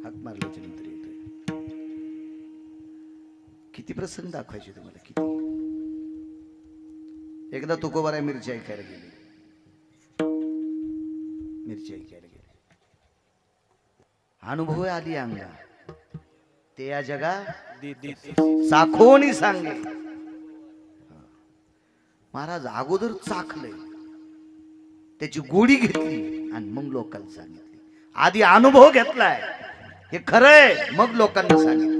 हाक मारल्याच्या नंतर येतोय. किती प्रसंग दाखवायचे तुम्हाला, किती. एकदा तुकोबारा मिरची ऐकायला गेले, मिरची ऐकायला गेले. अनुभव आली अंगा ते या जगा चाखोनी सांगे. महाराज अगोदर चाखलंय, त्याची गोडी घेतली आणि मग लोकांना सांगितली. आधी अनुभव घेतलाय, हे खरंय, मग लोकांना सांगितलं.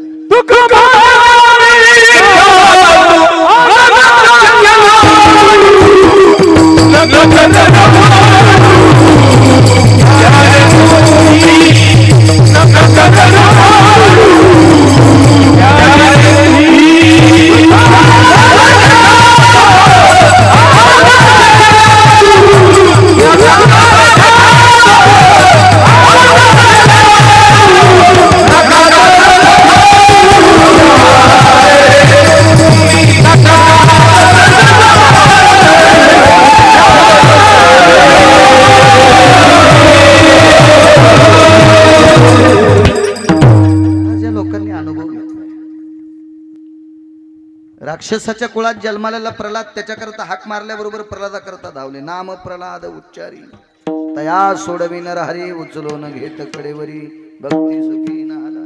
राक्षसाच्या कुळात जन्मालेला प्रल्हाद त्याच्याकरता हाक मारल्याबरोबर प्रल्हादाकरता धावले. नाम प्रल्हाद उच्चारी तया सोडवी नर हरी उचलो न घेत कडेवरी भक्ती सुखी नाला.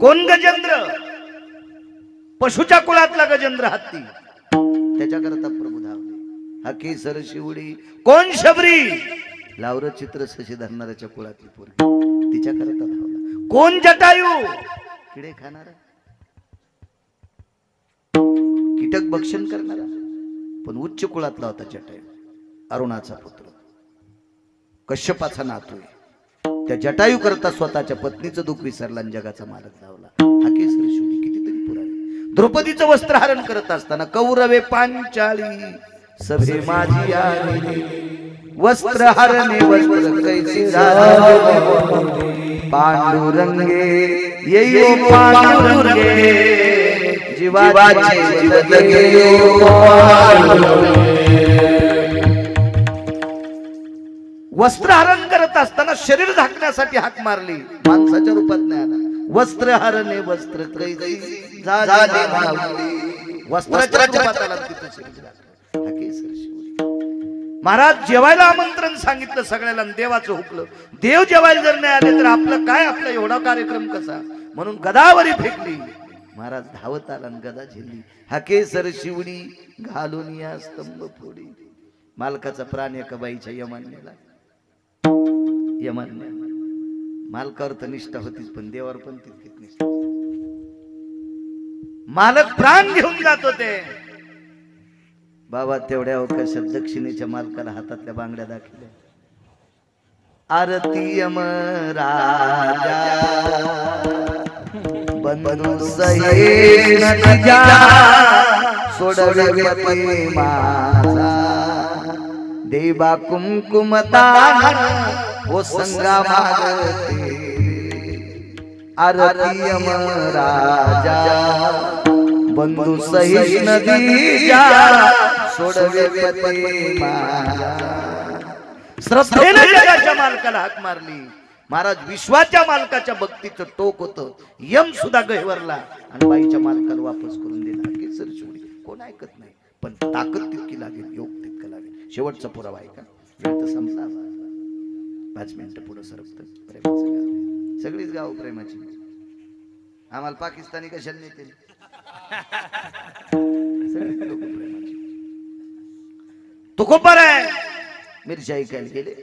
कोण गजेंद्र? पशुच्या कुळातला गजेंद्र हत्ती, त्याच्याकरता प्रभू धावले. हाकी सर शिवडी. कोण शबरी? लावर चित्र शशी धरणाऱ्याच्या कुळातली पोरगी, तिच्याकरता धावला. कोण जटायू? किडे खाणारा, कीटक भक्षण करणारा, पण उच्च कुळातला होता जटायू, अरुणाचा पुत्र. कश्यपाचा नातू आहे. त्या जटायू करता स्वतःच्या पत्नीचं दुःख विसरला आणि जगाचा मालक धावला. हा केसर शिवडी कितीतरी पुरावे. द्रौपदीचं वस्त्रहरण करत असताना कौरवे पांचाळी सभे माझी आली, वस्त्रहरणे वस्त्र कैसे पांडुरंगे येयो पांडुरंगे जीवाचे वस्त्रहरण करत असताना शरीर झाकण्यासाठी हाक मारली, माणसाच्या रूपात नाही आला. वस्त्रहरणे वस्त्र कैसे वस्त्राच्या रूपात आला. तिथं शरीर झाकलं. हा केसर शिवडी. महाराज जेवायला आमंत्रण सांगितलं सगळ्याला, देवाचं हुकलं. देव जेवायला जर नाही आले तर आपलं काय, आपला एवढा कार्यक्रम कसा. म्हणून गदावरी फेकली. महाराज धावत आला आणि गदा झेलली. हा केसर शिवडी घालून या स्तंभ फोडी. मालकाचा प्राण एका बाईच्या यमान्याला. यमान्य मालकावर तर निष्ठा होतीच, पण देवावर पण तितकीच निष्ठा. मालक प्राण घेऊन जात होते. बाबा तेवढ्या अवकाशात दक्षिणेच्या मालकाला हातातल्या बांगड्या दाखवल्या. आरती यमराजा बंधू सहेश नजा सोडवे माझा देवा कुमकुमता वो संगा मागते. आरती यमराजा बंधू सहिष्ण नदीजा सोडवे पती माझा. श्रद्धेने जगाच्या मालकाला हाक मारली. महाराज विश्वाच्या मालकाच्या भक्तीचं टोक होतं. यम सुद्धा गहिवरला आणि बाईच्या मालकाला वापस करून दिला. केसर शिवडी कोण ऐकत नाही, पण ताकद तितकी लागेल, योग तितकं लागेल. शेवटचा पुरावा आहे का? वेळ तर संपला. 5 मिनिटं पुढे सरकतं. प्रेमाचं गाव, सगळीच गाव प्रेमाची. आम्हाला पाकिस्तानी कशाला नेते? तो खूप बरं आहे. मिरच्या ऐकायला गेले.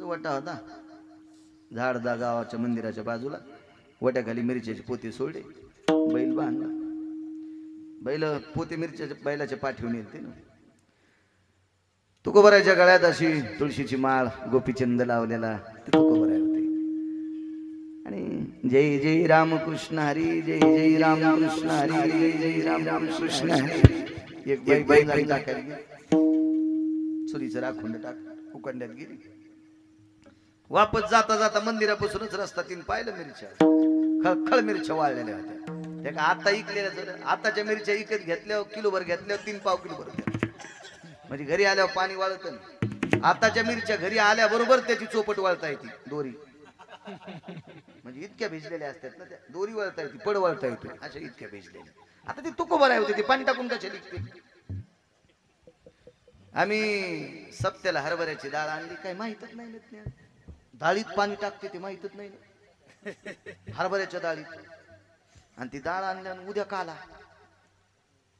वटा होता झाड दा गावाच्या मंदिराच्या बाजूला. वट्याखाली मिरच्याचे पोते सोडले. बैल बांधला. बैल पोते मिरच्याच्या बैलाच्या पाठीवर येते ना. तुकोबराच्या गळ्यात अशी तुळशीची माळ गोपीचंद लावलेला ते तुकोबराय होते. आणि जय जय रामकृष्ण हरी, जय जय रामकृष्ण हरी, जय जय रामकृष्ण हरी. एक बाई टाकायला चुलीचं राखुंड टाक उकंड्यात गेली. वापस जाता जाता मंदिरापासूनच रस्ता तीन पाहिलं मिरच्या, खळखळ मिरच्या वाळलेल्या होत्या. त्या आता इकलेल्या, आताच्या मिरच्या इकत घेतल्यावर किलोभर घेतल्यावर 3 पाव किलो भर, म्हणजे घरी आल्यावर पाणी वाळत. आताच्या मिरच्या घरी आल्याबरोबर त्याची चोपट वाळता येते दोरी, म्हणजे इतक्या भिजलेल्या असतात ना त्या. दोरी वळता येते, पड वळता येते, अशा इतक्या भिजलेल्या. आता ती तुकोबराय होते, ती पाणी टाकून कशा लिखते. आम्ही सप्त्याला हरभऱ्याची डाळ आणली, काय माहितच नाही. डाळीत पाणी टाकते ते माहितच नाही हरभऱ्याच्या डाळीत. आणि ती डाळ आणल्या उद्या काला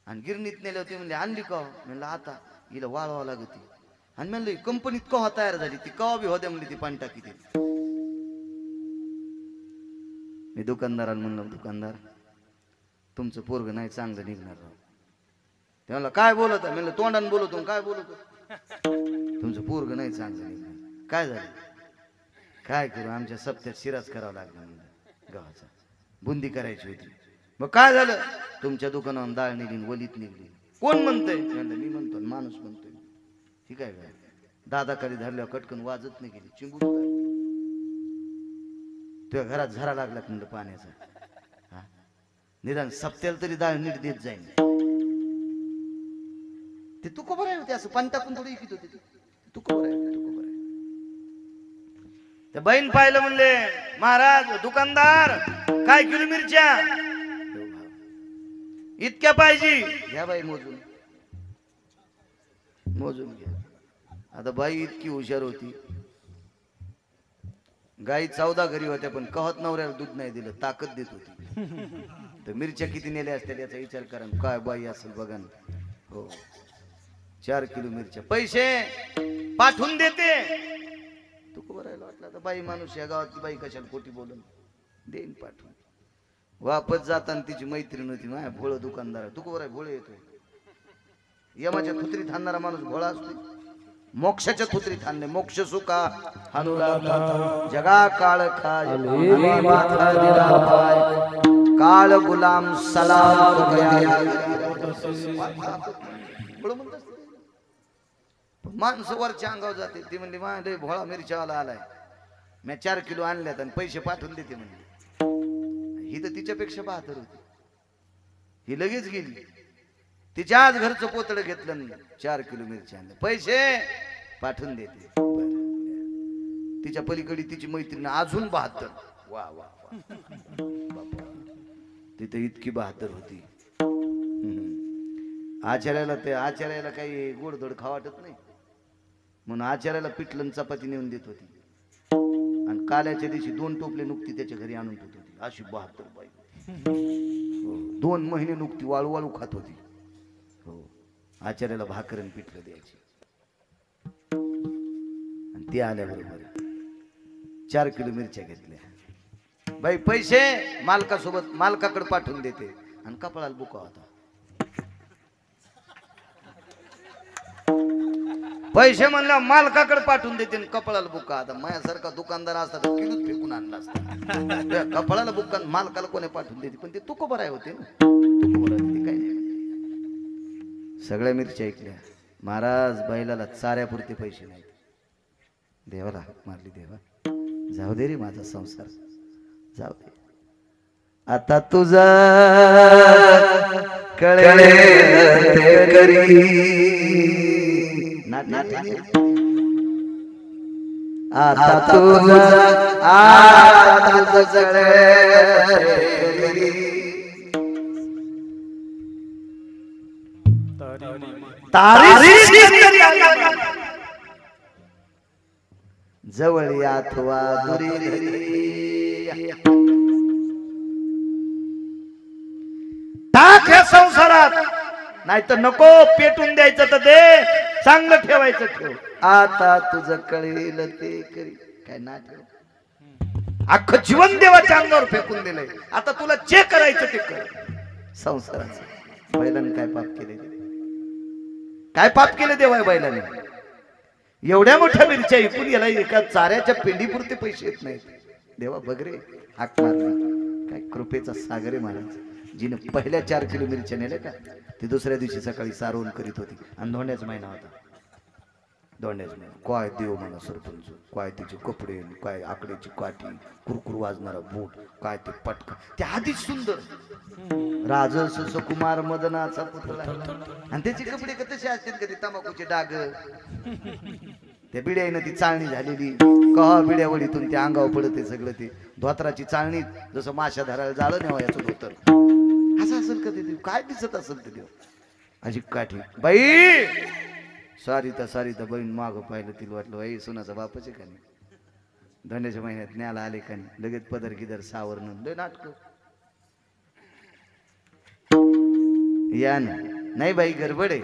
आणि गिरणीत नेले होते. म्हणले आणली का? म्हणलं आता हिला वाळवा लागते. आणि म्हणलं कंपनीत कवा तयार झाली ती, कवा बी होत्या म्हणली ती पाणी टाकी. मी दुकानदाराला म्हणलं, दुकानदार तुमचं पोरग नाही चांगलं निघणार राव. ते म्हणलं काय बोलत? म्हणलं तोंडाने बोलतो. काय बोलतो? तुमचं पोरग नाही चांगलं निघणार. काय झालं? काय करू, आमच्या सप्त्यात शिराच करावा लागला. म्हणलं गव्हाचा बुंदी करायची होती. मग काय झालं? तुमच्या दुकानावर डाळ निघली, वलीत निघली. कोण म्हणतंय? म्हणलं मी म्हणतो, माणूस म्हणतोय. ठीक आहे काय? दादाकडे धरल्यावर कटकन वाजत नाही गेली, चिंबूट तुझ्या घरात झरा लागला म्हणलं पाण्याचा. निदान सप्त्याला तरी डाळ नीट देत जाईल. ते तुकोबराय होते, असं पाणी टाकून थोडी इकित होते. तुकोबराय होते. त्या बहीण पाहिलं, म्हणले महाराज दुकानदार काय किलो मिरच्या? इतक्या पाहिजे. घ्या बाई मोजून, मोजून घ्या. आता बाई इतकी हुशार होती. गाई 14 घरी होत्या, पण कहत नवऱ्याला दूध नाही दिलं, ताकद देत होती. तर मिरच्या किती नेल्या असत्या याचा विचार करा. काय बाई असेल बघा ना. हो 4 किलो मिरच्या. पैसे पाठवून देते. तुकोबरायला वाटलं तर बाई माणूस, या गावातली बाई कशाला खोटी बोलून देईन पाठवून. वापस जाताना तिची मैत्रीण होती, माझ्या भोळ दुकानदार. तुकोबराय भोळे येतोय. यमाच्या खुत्रीत आणणारा माणूस भोळा असतो. मोक्षाच्या थुत्रीत आणले. मोक्ष सुखा अनुराग जगा काळ खाय आम्ही माथा दिला पाय काळ गुलाम सलाम गया. माणसं वरच्या अंगावर जाते. ती म्हणली मा लय भोळा मिरच्यावाला आलाय, मी 4 किलो आणल्यात आणि पैसे पाठवून देते म्हणली. ही तर तिच्यापेक्षा बहादर होती. ही लगेच गेली, तिच्या आज घरचं पोतडं घेतलं, 4 किलो मिरची आणलं, पैसे पाठवून देते. तिच्या पलीकडे तिची मैत्रीण अजून बहादर. वा वा वा. तिथे इतकी बहादर होती. आचार्याला काही गोडधोड खावा वाटत नाही म्हणून आचार्याला पिठलं चपाती नेऊन देत होती. आणि काल्याच्या दिवशी 2 टोपले नुकती त्याच्या घरी आणून ठेवत होती. अशी बहादर बाई. 2 महिने नुकती वाळू वाळू खात होती. हो, आचार्याला भाकरन पिठलं द्यायची. आणि ती आल्याबरोबर 4 किलो मिरच्या घेतल्या. बाई पैसे मालकासोबत मालकाकडे पाठवून देते. आणि कपाळाला बुका होता. पैसे म्हणलं मालकाकडे पाठवून देते. कपाळाला बुका. आता माझ्यासारखा दुकानदार असता तर किलोच फेकून आणला असता. कपाळाला बुका मालकाला कोणी पाठवून देते. पण ते तुको बराय होते ना. तुको बराय होते काही नाही. सगळ्या मिरच्या ऐकल्या. महाराज बैलाला चाऱ्यापुरते पैसे नाहीत. देवाला हाक मारली. देवा जाऊ दे रे माझा संसार जाऊ दे. आता तुझा कळेल ते करी. आता तुझा जवळ अथवा दुरी टाक ह्या संसारात. नाही तर नको. पेटून द्यायचं तर दे, चांगलं ठेवायचं ठेव. आता तुझं कळेल ते करी. काय ना ठेव. अख्खं जीवन देवाच्या अंगावर फेकून दिलंय. आता तुला जे करायचं ते कर. संसाराचं बैलाने काय पाप केले? काय पाप केले देवा बैलाने? एवढ्या मोठ्या मिरच्या ऐकून गेला. एका चाऱ्याच्या पेंडीपुरते पैसे येत नाहीत. देवा बघ रे हाक मारला. काय कृपेचा सागर आहे महाराज. जिने पहिल्या 4 किलो मिरच्या नेल्या का ती दुसऱ्या दिवशी सकाळी सारवण करीत होती. आणि धोंड्याचा महिना होता. धोंड्याचा महिना. काय देव म्हणा सरपंच. काय तिचे कपडे, काय आकड्याची काठी, कुरकुर वाजणारा बूट, काय ते पटका. ते आधीच सुंदर राजस सुकुमार मदनाचा पुतळा. आणि त्याचे कपडे कसे असतील कधी तंबाखूचे डाग. त्या बिड्यानं ती चाळणी झालेली. कहा बिड्यावडीतून त्या अंगावर पडते सगळं. ते धोत्राची चाळणी जसं माशा धरायला जाळं नेवा याचं धोतर. असं असेल कधी देव. काय दिसत असेल ते देव. अजी काठी. बाई सारिता बहीण माग पाहिलं. तिला वाटलं बाई सुनाचा बापच आहे का नाही. धंड्याच्या महिन्यात न्याला आले का नाही. लगेच पदर गिदर सावरण लय नाटक. या नाही बाई गडबड आहे.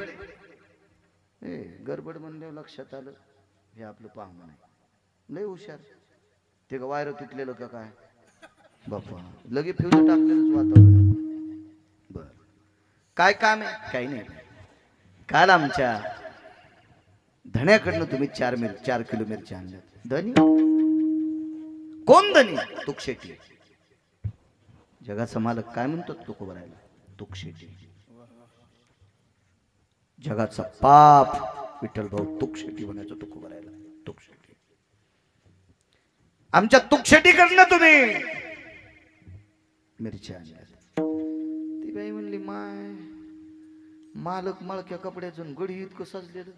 गडबड म्हणल्यावर लक्षात आलं हे आपलं पाहुणं नाही. लय हुशार. ते का वायर तुटलेलं का काय बाप्पा. लगे फ्यूज टाकलेलंच वातावरण. बर काय काम आहे? काही नाही. काल आमच्या धण्याकडनं तुम्ही 4 किलो मिरची आणल्यात. धनी कोण? धनी तुकशेटी. जगाचा मालक काय म्हणतो तुको भरायला? तुकशेटी. जगाचा पाप विठ्ठल भाऊ तुकशेटी बनायचं. तुको भरायला तुकशेटी. आमच्या तुकशेटीकडनं तुम्ही मिरची आणल्यात. ती बाई म्हणली माय मालक मळक्या कपड्यातून गडी इतकं सजलेलं.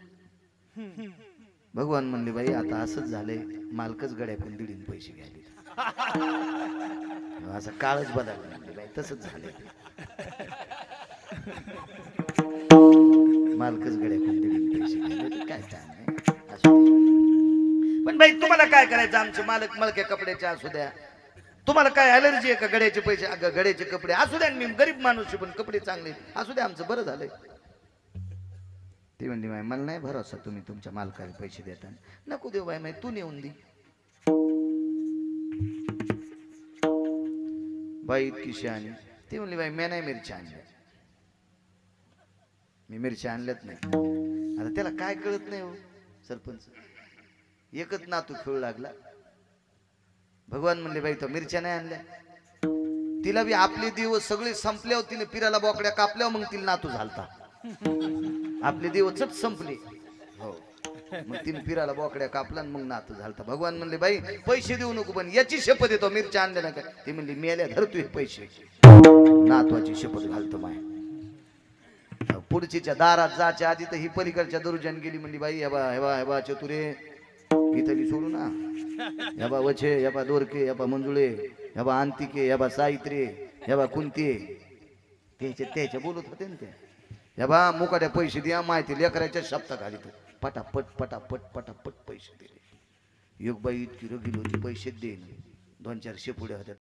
भगवान म्हणले बाई आता असंच झालंय. मालकच गड्याकडून दीडीन पैसे घ्यायले. असा काळच बदलला. म्हणले बाई तसंच झालंय. मालकच गड्याकडून दीडीन पैसे घ्यायले. काय पण बाई तुम्हाला काय करायचं? आमचे मालक मळक्या कपड्याचे असू द्या. तुम्हाला काय ॲलर्जी आहे का गड्याचे पैसे? गड्याचे कपडे असू द्या. मी गरीब माणूस पण कपडे चांगले असू द्या. आमचं बरं झालंय. ती म्हणली बाई मला नाही भरोसा तुम्ही तुमच्या मालकाला पैसे देता. नको देऊ बाई माही तू नेऊन दे. बाई इतकी शहाणी. ती म्हणली बाई मी नाही मिरच्या आणल्या. मी मिरच्या आणल्यात नाही. आता त्याला काय कळत नाही हो. सरपंच एकच नातू खेळू लागला. भगवान म्हणले बाई तो मिरच्या नाही आणल्या. तिला बी आपले दिवस सगळे संपल्यावर तिने पिराला बोकड्या कापल्यावर मग तिला नातू झालता. आपले दिवसच संपले. हो मग तिने पिराला बोकड्या कापला मग नातू झालता. भगवान म्हणले बाई पैसे देऊ नको पण याची शपथ येतो मिरच्या आणल्या नाही का. ती म्हणली मेल्या धरतो हे पैसे. नातवाची शपथ घालतो माय. पुढचीच्या दारात जायच्या आधी तर ही पलीकडच्या दरुजन गेली. म्हणली बाई हेबा चतुरे इथली सोडू ना. हेबा वछे हेबा दोरके हेबा मंजुळे हेबा अंतिके हेबा सावित्रे हेबा कुंती त्याच्या बोलत होते ना ते. हेबा मुकाट्या पैसे द्या माहिती लेकराच्या शब्द घाली तो पटापट पटापट पटापट पैसे दिले. एक बाई इतकी रगील होती पैसे देईन. 2-4 शेपुड्या होत्या.